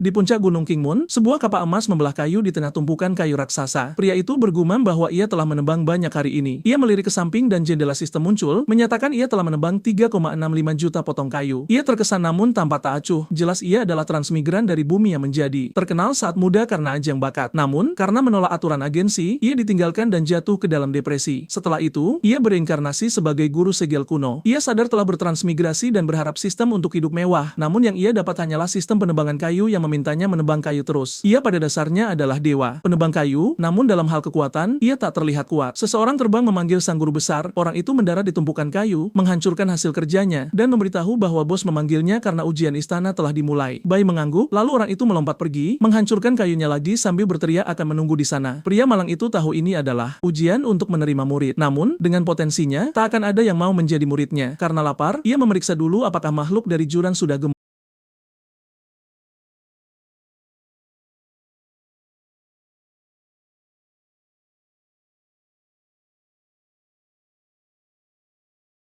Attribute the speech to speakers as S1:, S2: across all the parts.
S1: Di puncak Gunung Qingmun, sebuah kapak emas membelah kayu di tengah tumpukan kayu raksasa. Pria itu bergumam bahwa ia telah menebang banyak hari ini. Ia melirik ke samping dan jendela sistem muncul, menyatakan ia telah menebang 3,65 juta potong kayu. Ia terkesan namun tampak tak acuh. Jelas ia adalah transmigran dari bumi yang menjadi terkenal saat muda karena ajang bakat. Namun, karena menolak aturan agensi, ia ditinggalkan dan jatuh ke dalam depresi. Setelah itu, ia bereinkarnasi sebagai guru segel kuno. Ia sadar telah bertransmigrasi dan berharap sistem untuk hidup mewah. Namun yang ia dapat hanyalah sistem penebangan kayu yang memintanya menebang kayu terus. Ia pada dasarnya adalah dewa penebang kayu, namun dalam hal kekuatan, ia tak terlihat kuat. Seseorang terbang memanggil sang guru besar, orang itu mendarat di tumpukan kayu, menghancurkan hasil kerjanya, dan memberitahu bahwa bos memanggilnya karena ujian istana telah dimulai. Bai mengangguk, lalu orang itu melompat pergi, menghancurkan kayunya lagi sambil berteriak akan menunggu di sana. Pria malang itu tahu ini adalah ujian untuk menerima murid. Namun, dengan potensinya, tak akan ada yang mau menjadi muridnya. Karena lapar, ia memeriksa dulu apakah makhluk dari jurang sudah gemuk.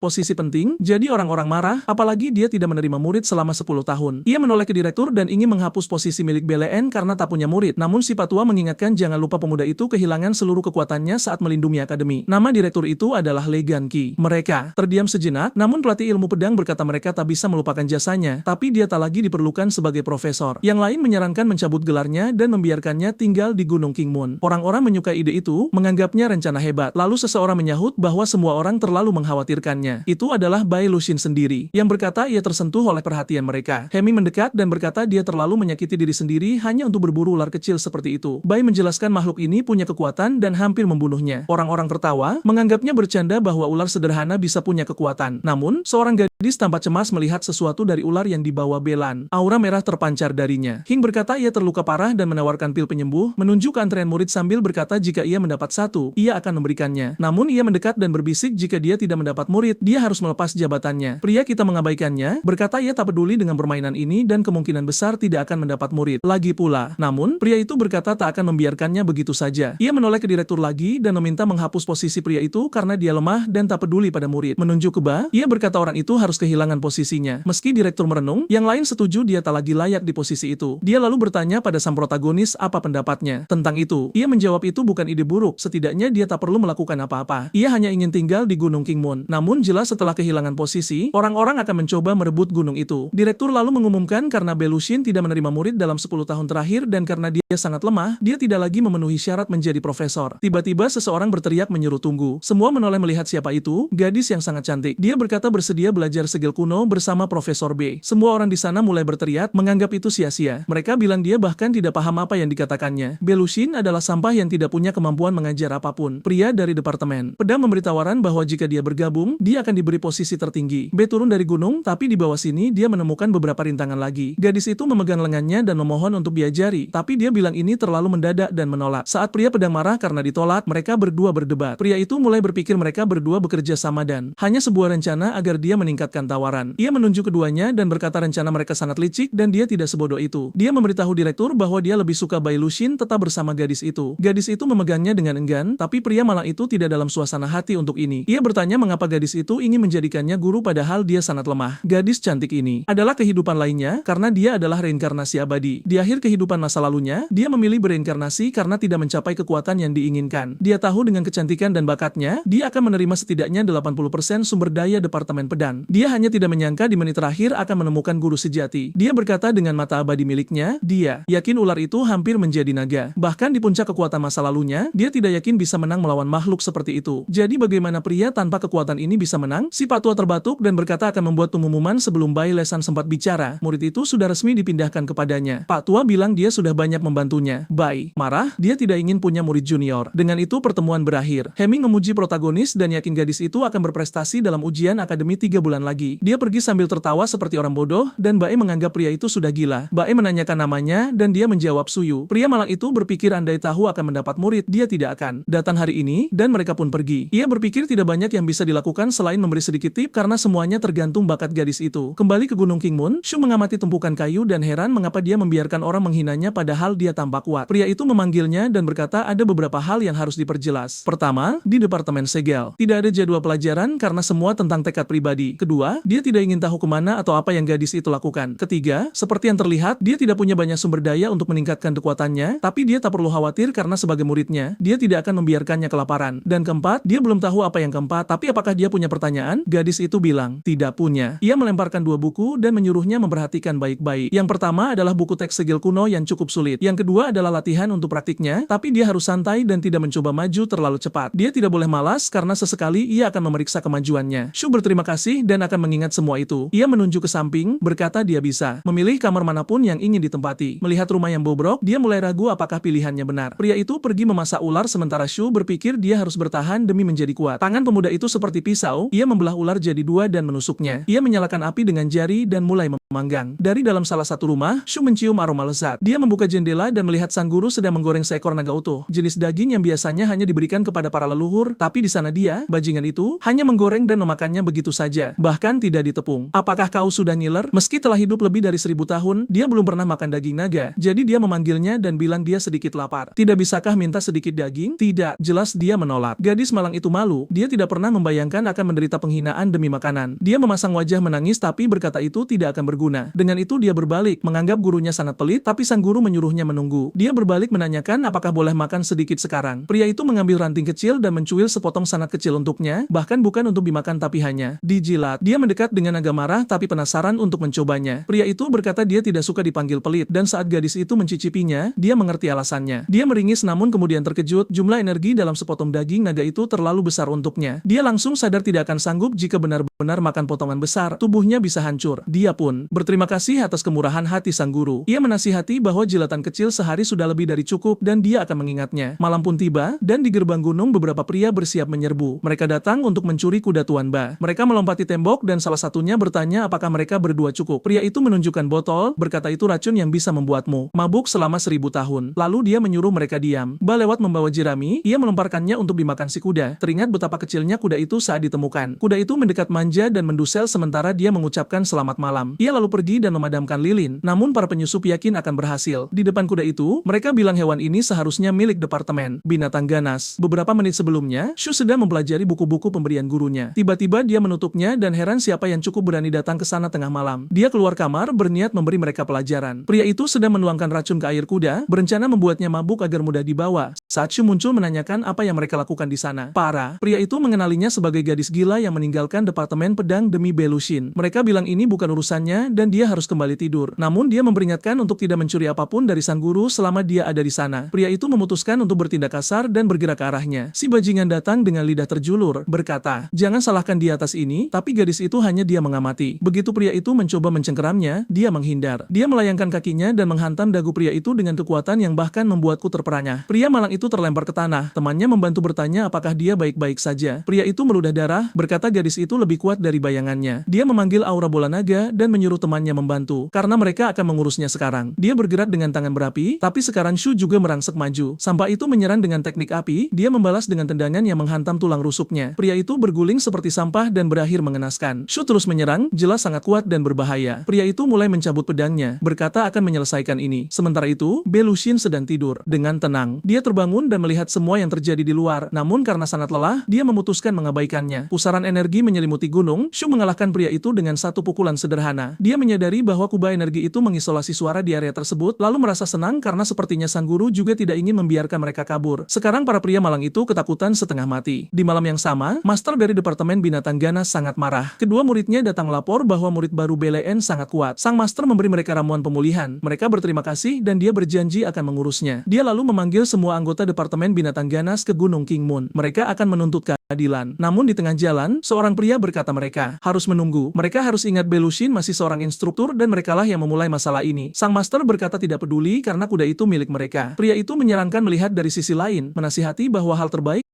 S1: Posisi penting, jadi orang-orang marah, apalagi dia tidak menerima murid selama 10 tahun. Ia menoleh ke direktur dan ingin menghapus posisi milik BLN karena tak punya murid. Namun si Patua mengingatkan jangan lupa pemuda itu kehilangan seluruh kekuatannya saat melindungi akademi. Nama direktur itu adalah Legan Qi. Mereka terdiam sejenak, namun pelatih ilmu pedang berkata mereka tak bisa melupakan jasanya, tapi dia tak lagi diperlukan sebagai profesor. Yang lain menyarankan mencabut gelarnya dan membiarkannya tinggal di Gunung Qingmun. Orang-orang menyukai ide itu, menganggapnya rencana hebat. Lalu seseorang menyahut bahwa semua orang terlalu mengkhawatirkannya. Itu adalah Bai Luxin sendiri, yang berkata ia tersentuh oleh perhatian mereka. Hemi mendekat dan berkata dia terlalu menyakiti diri sendiri hanya untuk berburu ular kecil seperti itu. Bai menjelaskan makhluk ini punya kekuatan dan hampir membunuhnya. Orang-orang tertawa, menganggapnya bercanda bahwa ular sederhana bisa punya kekuatan. Namun, seorang gadis tampak cemas melihat sesuatu dari ular yang dibawa Belan. Aura merah terpancar darinya. Hing berkata ia terluka parah dan menawarkan pil penyembuh, menunjuk ke antrean murid sambil berkata jika ia mendapat satu, ia akan memberikannya. Namun ia mendekat dan berbisik jika dia tidak mendapat murid, dia harus melepas jabatannya. Pria kita mengabaikannya, berkata ia tak peduli dengan permainan ini dan kemungkinan besar tidak akan mendapat murid. Lagi pula, namun, pria itu berkata tak akan membiarkannya begitu saja. Ia menoleh ke direktur lagi dan meminta menghapus posisi pria itu karena dia lemah dan tak peduli pada murid. Menunjuk ke Ba, ia berkata orang itu harus kehilangan posisinya. Meski direktur merenung, yang lain setuju dia tak lagi layak di posisi itu. Dia lalu bertanya pada sang protagonis apa pendapatnya tentang itu. Ia menjawab itu bukan ide buruk, setidaknya dia tak perlu melakukan apa-apa. Ia hanya ingin tinggal di Gunung Qingmun. Namun jelas setelah kehilangan posisi, orang-orang akan mencoba merebut gunung itu. Direktur lalu mengumumkan karena Bai Luxin tidak menerima murid dalam 10 tahun terakhir dan karena dia sangat lemah, dia tidak lagi memenuhi syarat menjadi profesor. Tiba-tiba seseorang berteriak menyuruh tunggu. Semua menoleh melihat siapa itu, gadis yang sangat cantik. Dia berkata bersedia belajar segel kuno bersama Profesor B. Semua orang di sana mulai berteriak, menganggap itu sia-sia. Mereka bilang dia bahkan tidak paham apa yang dikatakannya. Bai Luxin adalah sampah yang tidak punya kemampuan mengajar apapun. Pria dari departemen pedang memberi tawaran bahwa jika dia bergabung, dia akan diberi posisi tertinggi. B turun dari gunung, tapi di bawah sini dia menemukan beberapa rintangan lagi. Gadis itu memegang lengannya dan memohon untuk diajari, tapi dia bilang ini terlalu mendadak dan menolak. Saat pria pedang marah karena ditolak, mereka berdua berdebat. Pria itu mulai berpikir mereka berdua bekerja sama dan hanya sebuah rencana agar dia meningkatkan tawaran. Ia menunjuk keduanya dan berkata rencana mereka sangat licik dan dia tidak sebodoh itu. Dia memberitahu direktur bahwa dia lebih suka Bai Luxin tetap bersama gadis itu. Gadis itu memegangnya dengan enggan, tapi pria malang itu tidak dalam suasana hati untuk ini. Ia bertanya mengapa gadis itu ingin menjadikannya guru padahal dia sangat lemah. Gadis cantik ini adalah kehidupan lainnya karena dia adalah reinkarnasi abadi. Di akhir kehidupan masa lalunya, dia memilih bereinkarnasi karena tidak mencapai kekuatan yang diinginkan. Dia tahu dengan kecantikan dan bakatnya, dia akan menerima setidaknya 80% sumber daya departemen pedang. Dia hanya tidak menyangka di menit terakhir akan menemukan guru sejati. Dia berkata dengan mata abadi miliknya, dia yakin ular itu hampir menjadi naga. Bahkan di puncak kekuatan masa lalunya, dia tidak yakin bisa menang melawan makhluk seperti itu. Jadi bagaimana pria tanpa kekuatan ini bisa menang? Si Patua terbatuk dan berkata akan membuat pengumuman sebelum Bai Lesan sempat bicara. Murid itu sudah resmi dipindahkan kepadanya. Pak Tua bilang dia sudah banyak membantunya. Bai marah, dia tidak ingin punya murid junior. Dengan itu pertemuan berakhir. Heming memuji protagonis dan yakin gadis itu akan berprestasi dalam ujian akademi 3 bulan lagi. Dia pergi sambil tertawa seperti orang bodoh dan Bai menganggap pria itu sudah gila. Bai menanyakan namanya dan dia menjawab Suyu. Pria malang itu berpikir andai tahu akan mendapat murid, dia tidak akan datang hari ini dan mereka pun pergi. Ia berpikir tidak banyak yang bisa dilakukan selain memberi sedikit tip karena semuanya tergantung bakat gadis itu. Kembali ke Gunung Kingmun, Shu mengamati tumpukan kayu dan heran mengapa dia membiarkan orang menghinanya padahal dia tampak kuat. Pria itu memanggilnya dan berkata ada beberapa hal yang harus diperjelas. Pertama, di Departemen Segel, tidak ada jadwal pelajaran karena semua tentang tekad pribadi. Kedua, dia tidak ingin tahu kemana atau apa yang gadis itu lakukan. Ketiga, seperti yang terlihat, dia tidak punya banyak sumber daya untuk meningkatkan kekuatannya, tapi dia tak perlu khawatir karena sebagai muridnya, dia tidak akan membiarkannya kelaparan. Dan keempat, dia belum tahu apa yang keempat, tapi apakah dia punya pertanyaan? Gadis itu bilang, tidak punya. Ia melemparkan dua buku dan menyuruhnya memperhatikan baik-baik. Yang pertama adalah buku teks segel kuno yang cukup sulit. Yang kedua adalah latihan untuk praktiknya, tapi dia harus santai dan tidak mencoba maju terlalu cepat. Dia tidak boleh malas karena sesekali ia akan memeriksa kemajuannya. Shu berterima kasih dan akan mengingat semua itu. Ia menunjuk ke samping, berkata dia bisa memilih kamar manapun yang ingin ditempati. Melihat rumah yang bobrok, dia mulai ragu apakah pilihannya benar. Pria itu pergi memasak ular sementara Shu berpikir dia harus bertahan demi menjadi kuat. Tangan pemuda itu seperti pisau, ia membelah ular jadi dua dan menusuknya. Ia menyalakan api dengan jari dan mulai memanggang. Dari dalam salah satu rumah, Shu mencium aroma lezat. Dia membuka jendela dan melihat sang guru sedang menggoreng seekor naga utuh. Jenis daging yang biasanya hanya diberikan kepada para leluhur, tapi di sana dia, bajingan itu, hanya menggoreng dan memakannya begitu saja, bahkan tidak ditepung. Apakah kau sudah ngiler? Meski telah hidup lebih dari 1000 tahun, dia belum pernah makan daging naga. Jadi dia memanggilnya dan bilang dia sedikit lapar. Tidak bisakah minta sedikit daging? Tidak, jelas dia menolak. Gadis malang itu malu, dia tidak pernah membayangkan akan menderita penghinaan demi makanan. Dia memasang wajah menangis tapi berkata itu tidak akan berguna. Dengan itu dia berbalik, menganggap gurunya sangat pelit, tapi sang guru menyuruhnya menunggu. Dia berbalik menanyakan apakah boleh makan sedikit sekarang. Pria itu mengambil ranting kecil dan mencuil sepotong sangat kecil untuknya, bahkan bukan untuk dimakan tapi hanya dijilat. Dia mendekat dengan agak marah tapi penasaran untuk mencobanya. Pria itu berkata dia tidak suka dipanggil pelit, dan saat gadis itu mencicipinya, dia mengerti alasannya. Dia meringis namun kemudian terkejut, jumlah energi dalam sepotong daging naga itu terlalu besar untuknya. Dia langsung sadar tidak akan sanggup jika benar-benar makan potongan besar, tubuhnya bisa hancur. Dia pun berterima kasih atas kemurahan hati sang guru. Ia menasihati bahwa jilatan kecil sehari sudah lebih dari cukup dan dia akan mengingatnya. Malam pun tiba, dan di gerbang gunung beberapa pria bersiap menyerbu. Mereka datang untuk mencuri kuda Tuan Ba. Mereka melompati tembok dan salah satunya bertanya apakah mereka berdua cukup. Pria itu menunjukkan botol, berkata itu racun yang bisa membuatmu mabuk selama 1000 tahun. Lalu dia menyuruh mereka diam. Ba lewat membawa jerami, ia melemparkannya untuk dimakan si kuda. Teringat betapa kecilnya kuda itu saat ditemukan. Kuda itu mendekat manja dan mendusel sementara dia mengucapkan selamat malam. Ia lalu pergi dan memadamkan lilin, namun para penyusup yakin akan berhasil. Di depan kuda itu, mereka bilang hewan ini seharusnya milik Departemen Binatang Ganas. Beberapa menit sebelumnya, Shu sedang mempelajari buku-buku pemberian gurunya. Tiba-tiba dia menutupnya dan heran siapa yang cukup berani datang ke sana tengah malam. Dia keluar kamar berniat memberi mereka pelajaran. Pria itu sedang menuangkan racun ke air kuda, berencana membuatnya mabuk agar mudah dibawa. Saat Shu muncul menanyakan apa yang mereka lakukan di sana. Para pria itu mengenalinya sebagai gadis gila yang meninggalkan Departemen Pedang demi Belushin. Mereka bilang ini bukan urusannya dan dia harus kembali tidur. Namun dia memperingatkan untuk tidak mencuri apapun dari sang guru selama dia ada di sana. Pria itu memutuskan untuk bertindak kasar dan bergerak ke arahnya. Si bajingan datang dengan lidah terjulur, berkata, jangan salahkan di atas ini, tapi gadis itu hanya dia mengamati. Begitu pria itu mencoba mencengkeramnya, dia menghindar. Dia melayangkan kakinya dan menghantam dagu pria itu dengan kekuatan yang bahkan membuatku terperangah. Pria malang itu terlempar ke tanah. Temannya membantu bertanya apakah dia baik-baik saja. Pria itu meludah darah, berkata gadis itu lebih kuat dari bayangannya. Dia memanggil aura bola naga dan menyuruh temannya membantu, karena mereka akan mengurusnya sekarang. Dia bergerak dengan tangan berapi, tapi sekarang Shu juga merangsek maju. Sampah itu menyerang dengan teknik api, dia membalas dengan tendangan yang menghantam tulang rusuknya. Pria itu berguling seperti sampah dan berakhir mengenaskan. Shu terus menyerang, jelas sangat kuat dan berbahaya. Pria itu mulai mencabut pedangnya, berkata akan menyelesaikan ini. Sementara itu, Belushin sedang tidur. Dengan tenang, dia terbangun dan melihat semua yang terjadi di luar. Namun karena sangat lelah, dia memutuskan mengabaikannya. Pusaran energi menyelimuti gunung, Shu mengalahkan pria itu dengan satu pukulan sederhana. Dia menyadari bahwa kubah energi itu mengisolasi suara di area tersebut, lalu merasa senang karena sepertinya sang guru juga tidak ingin membiarkan mereka kabur. Sekarang para pria malang itu ketakutan setengah mati. Di malam yang sama, master dari Departemen Binatang Ganas sangat marah. Kedua muridnya datang melapor bahwa murid baru BLN sangat kuat. Sang master memberi mereka ramuan pemulihan. Mereka berterima kasih dan dia berjanji akan mengurusnya. Dia lalu memanggil semua anggota Departemen Binatang Ganas ke Gunung Kingmun. Mereka akan menuntut keadilan. Namun di tengah jalan, seorang pria berkata mereka harus menunggu. Mereka harus ingat Belushin masih seorang instruktur dan merekalah yang memulai masalah ini. Sang master berkata tidak peduli karena kuda itu milik mereka. Pria itu menyarankan melihat dari sisi lain, menasihati bahwa hal terbaik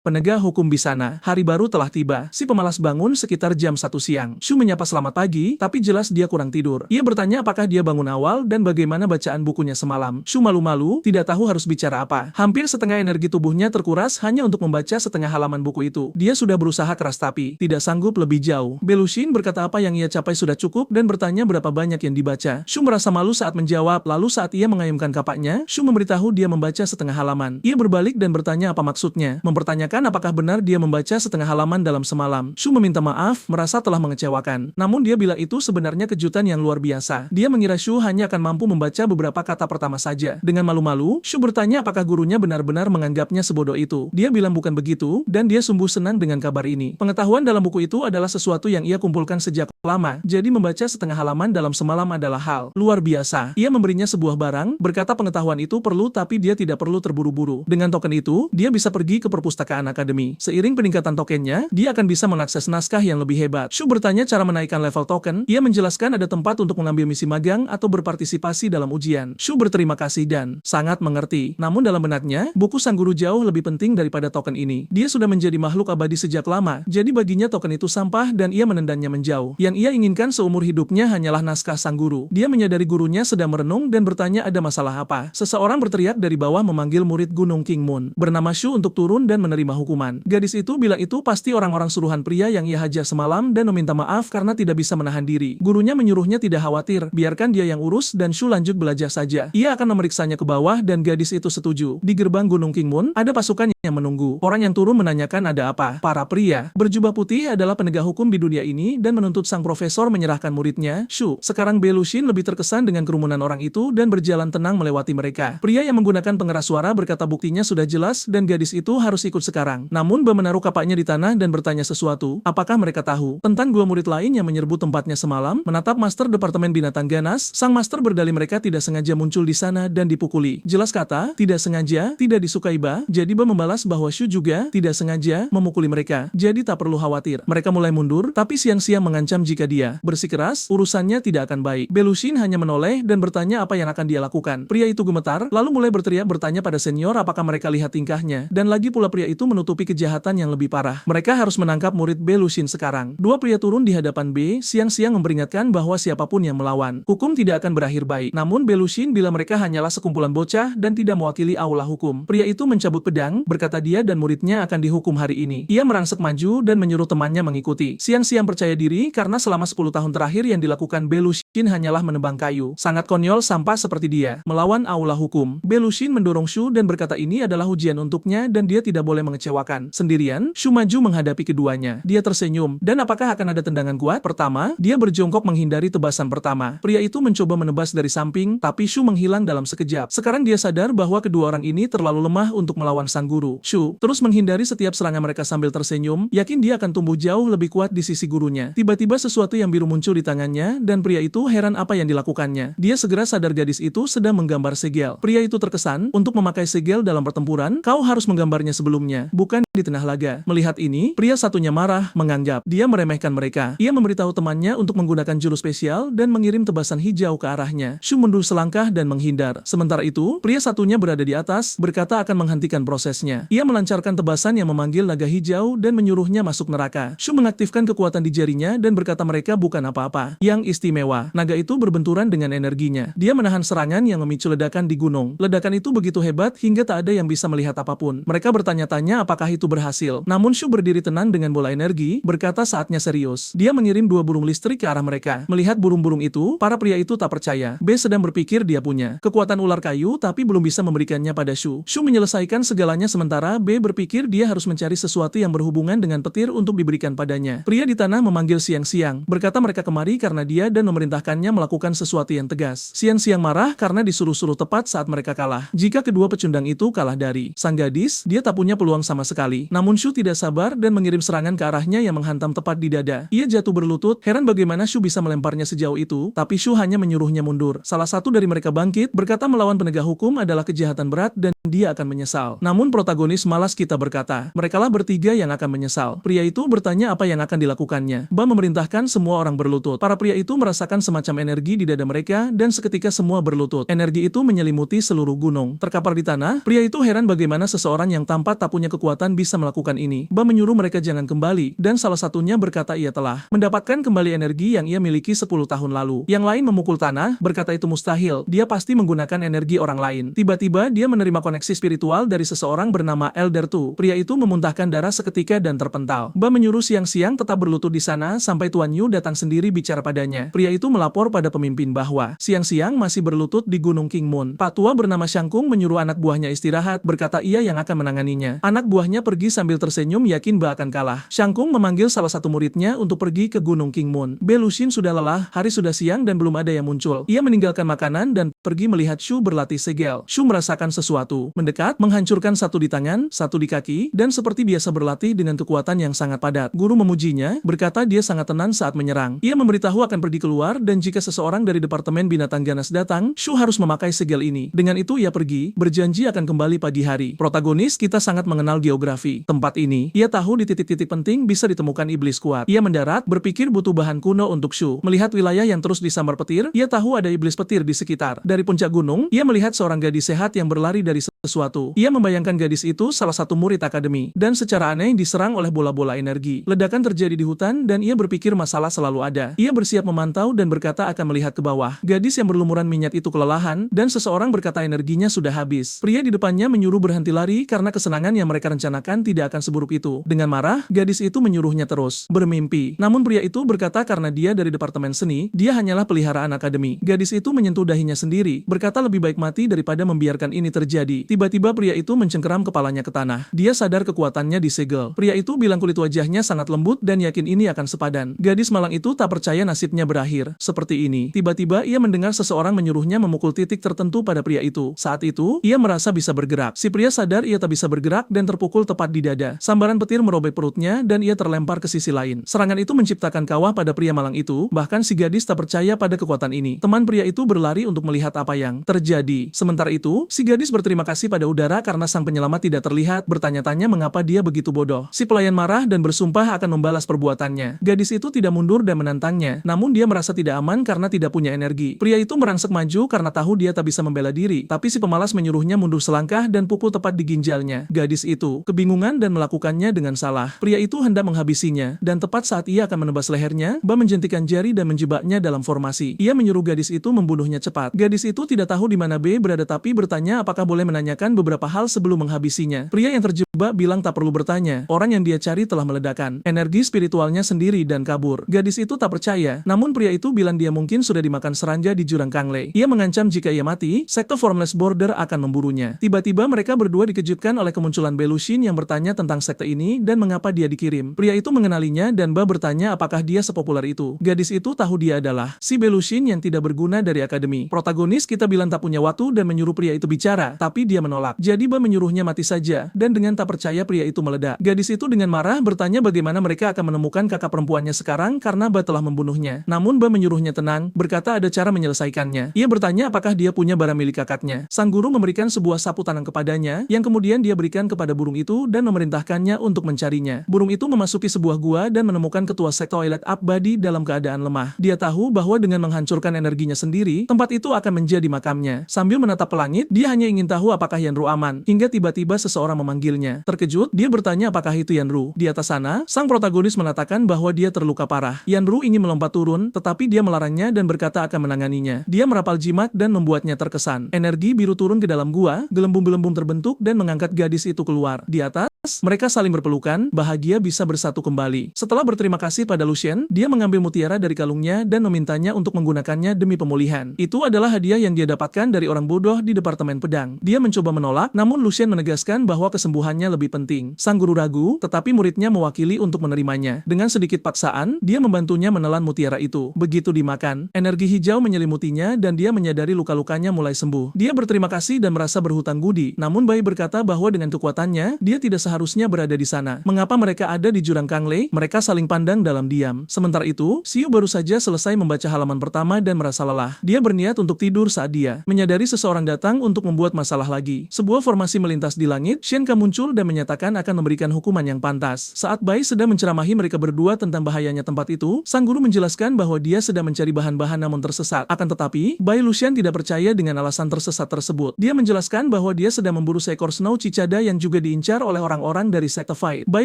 S1: Penegak hukum di sana, hari baru telah tiba. Si pemalas bangun sekitar jam 1 siang. Shu menyapa selamat pagi, tapi jelas dia kurang tidur. Ia bertanya apakah dia bangun awal dan bagaimana bacaan bukunya semalam. Shu malu-malu, tidak tahu harus bicara apa. Hampir setengah energi tubuhnya terkuras hanya untuk membaca setengah halaman buku itu. Dia sudah berusaha keras tapi tidak sanggup lebih jauh. Belusin berkata apa yang ia capai sudah cukup dan bertanya berapa banyak yang dibaca. Shu merasa malu saat menjawab, lalu saat ia mengayunkan kapaknya, Shu memberitahu dia membaca setengah halaman. Ia berbalik dan bertanya apa maksudnya. Mempertanyakan apakah benar dia membaca setengah halaman dalam semalam. Shu meminta maaf, merasa telah mengecewakan. Namun dia bila itu sebenarnya kejutan yang luar biasa. Dia mengira Shu hanya akan mampu membaca beberapa kata pertama saja. Dengan malu-malu, Shu bertanya apakah gurunya benar-benar menganggapnya sebodoh itu. Dia bilang bukan begitu, dan dia sungguh senang dengan kabar ini. Pengetahuan dalam buku itu adalah sesuatu yang ia kumpulkan sejak lama, jadi membaca setengah halaman dalam semalam adalah hal luar biasa. Ia memberinya sebuah barang, berkata pengetahuan itu perlu tapi dia tidak perlu terburu-buru. Dengan token itu, dia bisa pergi ke perpustakaan akademi. Seiring peningkatan tokennya, dia akan bisa mengakses naskah yang lebih hebat. Shu bertanya cara menaikkan level token, ia menjelaskan ada tempat untuk mengambil misi magang atau berpartisipasi dalam ujian. Shu berterima kasih dan sangat mengerti. Namun dalam benaknya, buku sang guru jauh lebih penting daripada token ini. Dia sudah menjadi makhluk abadi sejak lama, jadi baginya token itu sampah dan ia menendangnya menjauh. Yang ia inginkan seumur hidupnya hanyalah naskah sang guru. Dia menyadari gurunya sedang merenung dan bertanya ada masalah apa. Seseorang berteriak dari bawah memanggil murid Gunung King Moon bernama Shu untuk turun dan menerima hukuman. Gadis itu bilang itu pasti orang-orang suruhan pria yang ia hajar semalam dan meminta maaf karena tidak bisa menahan diri. Gurunya menyuruhnya tidak khawatir, biarkan dia yang urus dan Shu lanjut belajar saja. Ia akan memeriksanya ke bawah dan gadis itu setuju. Di gerbang Gunung King Moon, ada pasukan yang menunggu. Orang yang turun menanyakan ada apa. Para pria berjubah putih adalah penegak hukum di dunia ini dan menuntut sang profesor menyerahkan muridnya, Shu. Sekarang Belusin lebih terkesan dengan kerumunan orang itu dan berjalan tenang melewati mereka. Pria yang menggunakan pengeras suara berkata buktinya sudah jelas dan gadis itu harus ikut sekarang. Namun Be menaruh kapaknya di tanah dan bertanya sesuatu. Apakah mereka tahu tentang dua murid lain yang menyerbu tempatnya semalam? Menatap Master Departemen Binatang Ganas, sang Master berdalih mereka tidak sengaja muncul di sana dan dipukuli. Jelas kata, tidak sengaja, tidak disukai Ba. Jadi Ba membalas bahwa Shu juga tidak sengaja memukuli mereka. Jadi tak perlu khawatir. Mereka mulai mundur, tapi siang-siang mengancam jika dia bersikeras, urusannya tidak akan baik. Belusin hanya menoleh dan bertanya apa yang akan dia lakukan. Pria itu gemetar, lalu mulai berteriak bertanya pada senior apakah mereka lihat tingkahnya. Dan lagi pula pria itu menutupi kejahatan yang lebih parah. Mereka harus menangkap murid Belusin sekarang. Dua pria turun di hadapan B, siang-siang memperingatkan bahwa siapapun yang melawan, hukum tidak akan berakhir baik. Namun Belusin bila mereka hanyalah sekumpulan bocah dan tidak mewakili aula hukum. Pria itu mencabut pedang, berkata dia dan muridnya akan dihukum hari ini. Ia merangsek maju dan menyuruh temannya mengikuti. Siang-siang percaya diri karena selama 10 tahun terakhir yang dilakukan Belusin hanyalah menebang kayu. Sangat konyol sampah seperti dia. Melawan aula hukum. Belusin mendorong Shu dan berkata ini adalah ujian untuknya dan dia tidak boleh mengecewakan. Sendirian, Shu maju menghadapi keduanya. Dia tersenyum. Dan apakah akan ada tendangan kuat? Pertama, dia berjongkok menghindari tebasan pertama. Pria itu mencoba menebas dari samping, tapi Shu menghilang dalam sekejap. Sekarang dia sadar bahwa kedua orang ini terlalu lemah untuk melawan sang guru. Shu terus menghindari setiap serangan mereka sambil tersenyum, yakin dia akan tumbuh jauh lebih kuat di sisi gurunya. Tiba-tiba sesuatu yang biru muncul di tangannya, dan pria itu heran apa yang dilakukannya. Dia segera sadar gadis itu sedang menggambar segel. Pria itu terkesan, untuk memakai segel dalam pertempuran, kau harus menggambarnya sebelumnya, bukan di tengah laga. Melihat ini, pria satunya marah, menganggap dia meremehkan mereka. Ia memberitahu temannya untuk menggunakan jurus spesial dan mengirim tebasan hijau ke arahnya. Shu mundur selangkah dan menghindar. Sementara itu, pria satunya berada di atas, berkata akan menghentikan prosesnya. Ia melancarkan tebasan yang memanggil naga hijau dan menyuruhnya masuk neraka. Shu mengaktifkan kekuatan di jarinya dan berkata mereka bukan apa-apa yang istimewa. Naga itu berbenturan dengan energinya. Dia menahan serangan yang memicu ledakan di gunung. Ledakan itu begitu hebat hingga tak ada yang bisa melihat apapun. Mereka bertanya-tanya apakah itu berhasil. Namun Shu berdiri tenang dengan bola energi, berkata saatnya serius. Dia mengirim dua burung listrik ke arah mereka. Melihat burung-burung itu, para pria itu tak percaya. B sedang berpikir dia punya kekuatan ular kayu tapi belum bisa memberikannya pada Shu. Shu menyelesaikan segalanya sementara B berpikir dia harus mencari sesuatu yang berhubungan dengan petir untuk diberikan padanya. Pria di tanah memanggil siang-siang. Berkata mereka kemari karena dia dan memerintahkannya melakukan sesuatu yang tegas. Siang-siang marah karena disuruh-suruh tepat saat mereka kalah. Jika kedua pecundang itu kalah dari sang gadis, dia tak punya peluang sama sekali. Namun Shu tidak sabar dan mengirim serangan ke arahnya yang menghantam tepat di dada. Ia jatuh berlutut, heran bagaimana Shu bisa melemparnya sejauh itu, tapi Shu hanya menyuruhnya mundur. Salah satu dari mereka bangkit, berkata melawan penegak hukum adalah kejahatan berat dan dia akan menyesal. Namun protagonis malas kita berkata, merekalah bertiga yang akan menyesal. Pria itu bertanya apa yang akan dilakukannya. Ba memerintahkan semua orang berlutut. Para pria itu merasakan semacam energi di dada mereka dan seketika semua berlutut. Energi itu menyelimuti seluruh gunung. Terkapar di tanah, pria itu heran bagaimana seseorang yang tampak tak punya kekuatan bisa melakukan ini. Ba menyuruh mereka jangan kembali, dan salah satunya berkata ia telah mendapatkan kembali energi yang ia miliki 10 tahun lalu. Yang lain memukul tanah, berkata itu mustahil, dia pasti menggunakan energi orang lain. Tiba-tiba dia menerima koneksi spiritual dari seseorang bernama Elder Tu. Pria itu memuntahkan darah seketika dan terpental. Ba menyuruh siang-siang tetap berlutut di sana sampai Tuan Yu datang sendiri bicara padanya. Pria itu melapor pada pemimpin bahwa siang-siang masih berlutut di Gunung King Moon. Pak tua bernama Shang Kung menyuruh anak buahnya istirahat, berkata ia yang akan menanganinya. Anak buahnya pergi sambil tersenyum yakin Ba akan kalah. Shang Kung memanggil salah satu muridnya untuk pergi ke Gunung King Moon. Bei Luxin sudah lelah, hari sudah siang dan belum ada yang muncul. Ia meninggalkan makanan dan pergi melihat Shu berlatih segel. Shu merasakan sesuatu mendekat, menghancurkan satu di tangan, satu di kaki, dan seperti biasa berlatih dengan kekuatan yang sangat padat. Guru memujinya, berkata dia sangat tenang saat menyerang. Ia memberitahu akan pergi keluar dan jika seseorang dari Departemen Binatang Ganas datang, Shu harus memakai segel ini. Dengan itu ia pergi, berjanji akan kembali pagi hari. Protagonis kita sangat mengenal geografi tempat ini. Ia tahu di titik-titik penting bisa ditemukan iblis kuat. Ia mendarat, berpikir butuh bahan kuno untuk Shu. Melihat wilayah yang terus disambar petir, ia tahu ada iblis petir di sekitar. Dari puncak gunung, ia melihat seorang gadis sehat yang berlari dari sesuatu. Ia membayangkan gadis itu salah satu murid akademi, dan secara aneh diserang oleh bola-bola energi. Ledakan terjadi di hutan dan ia berpikir masalah selalu ada. Ia bersiap memantau dan berkata akan melihat ke bawah. Gadis yang berlumuran minyak itu kelelahan, dan seseorang berkata energinya sudah habis. Pria di depannya menyuruh berhenti lari karena kesenangan yang mereka rencanakan tidak akan seburuk itu. Dengan marah, gadis itu menyuruhnya terus bermimpi. Namun pria itu berkata karena dia dari Departemen Seni, dia hanyalah peliharaan akademi. Gadis itu menyentuh dahinya sendiri, berkata lebih baik mati daripada membiarkan ini terjadi. Tiba-tiba pria itu mencengkeram kepalanya ke tanah. Dia sadar kekuatannya disegel. Pria itu bilang kulit wajahnya sangat lembut dan yakin ini akan sepadan. Gadis malang itu tak percaya nasibnya berakhir seperti ini. Tiba-tiba ia mendengar seseorang menyuruhnya memukul titik tertentu pada pria itu. Saat itu, ia merasa bisa bergerak. Si pria sadar ia tak bisa bergerak dan terpukul tepat di dada. Sambaran petir merobek perutnya dan ia terlempar ke sisi lain. Serangan itu menciptakan kawah pada pria malang itu, bahkan si gadis tak percaya pada kekuatan ini. Teman pria itu berlari untuk melihat apa yang terjadi. Sementara itu, si gadis berterima kasih pada udara karena sang penyelamat tidak terlihat, bertanya-tanya mengapa dia begitu bodoh. Si pelayan marah dan bersumpah akan membalas perbuatannya. Gadis itu tidak mundur dan menantangnya, namun dia merasa tidak aman karena tidak punya energi. Pria itu merangsek maju karena tahu dia tak bisa membela diri, tapi si pemalas menyuruhnya mundur selangkah dan pukul tepat di ginjalnya. Gadis itu kebingungan dan melakukannya dengan salah. Pria itu hendak menghabisinya, dan tepat saat ia akan menebas lehernya, Ba menjentikan jari dan menjebaknya dalam formasi. Ia menyuruh gadis itu membunuhnya cepat. Gadis itu tidak tahu di mana B berada tapi bertanya apakah boleh menanyakan beberapa hal sebelum menghabisinya. Pria yang terjebak bilang tak perlu bertanya. Orang yang dia cari telah meledakkan energi spiritualnya sendiri dan kabur. Gadis itu tak percaya, namun pria itu bilang dia mungkin sudah dimakan seranja di jurang Kanglei. Ia mengancam jika ia mati, sekte Formless Border akan memburunya. Tiba-tiba mereka berdua dikejutkan oleh kemunculan Bei Luxin yang bertanya tentang sekte ini dan mengapa dia dikirim. Pria itu mengenalinya dan Ba bertanya apakah dia sepopuler itu. Gadis itu tahu dia adalah si Bei Luxin yang tidak berguna dari akademi. Protagonis kita bilang tak punya waktu dan menyuruh pria itu bicara, tapi dia menolak. Jadi Ba menyuruhnya mati saja, dan dengan tak percaya pria itu meledak. Gadis itu dengan marah bertanya bagaimana mereka akan menemukan kakak perempuannya sekarang karena Ba telah membunuhnya. Namun Ba menyuruhnya tenang, berkata ada cara menyelesaikannya. Ia bertanya apakah dia punya barang milik kakaknya. Sang guru memberikan sebuah sapu tangan kepadanya, yang kemudian dia berikan kepada burung itu dan memerintahkannya untuk mencarinya. Burung itu memasuki sebuah gua dan menemukan ketua sekte Toilet Abadi dalam keadaan lemah. Dia tahu bahwa dengan menghancurkan energinya sendiri, tempat itu akan menjadi makamnya. Sambil menatap ke langit, dia hanya ingin tahu apakah Yanru aman, hingga tiba-tiba seseorang memanggilnya. Terkejut, dia bertanya apakah itu Yanru. Di atas sana, sang protagonis mengatakan bahwa dia terluka parah. Yanru ingin melompat turun, tetapi dia melarangnya dan berkata akan menanganinya. Dia merapal jimat dan membuatnya terkesan. Energi biru turun ke dalam gua, gelembung-gelembung terbentuk dan mengangkat gadis itu keluar. Di atas, mereka saling berpelukan, bahagia bisa bersatu kembali. Setelah berterima kasih pada Luxin, dia mengambil mutiara dari kalungnya dan memintanya untuk menggunakannya demi pemulihan. Itu adalah hadiah yang dia dapatkan dari orang bodoh di Departemen Pedang. Dia mencoba menolak, namun Luxin menegaskan bahwa kesembuhannya lebih penting. Sang guru ragu, tetapi muridnya mewakili untuk menerimanya. Dengan sedikit paksaan, dia membantunya menelan mutiara itu. Begitu dimakan, energi hijau menyelimutinya dan dia menyadari luka-lukanya mulai sembuh. Dia berterima kasih dan merasa berhutang budi, namun Bai berkata bahwa dengan kekuatannya, dia tidak seharusnya seharusnya berada di sana. Mengapa mereka ada di jurang Kanglei? Mereka saling pandang dalam diam. Sementara itu, Xiu baru saja selesai membaca halaman pertama dan merasa lelah. Dia berniat untuk tidur saat dia menyadari seseorang datang untuk membuat masalah lagi. Sebuah formasi melintas di langit, Shen Ke muncul dan menyatakan akan memberikan hukuman yang pantas. Saat Bai sedang menceramahi mereka berdua tentang bahayanya tempat itu, sang guru menjelaskan bahwa dia sedang mencari bahan-bahan namun tersesat. Akan tetapi, Bai Lucian tidak percaya dengan alasan tersesat tersebut. Dia menjelaskan bahwa dia sedang memburu seekor Snow Cicada yang juga diincar oleh orang-orang dari sekte Fight. Bai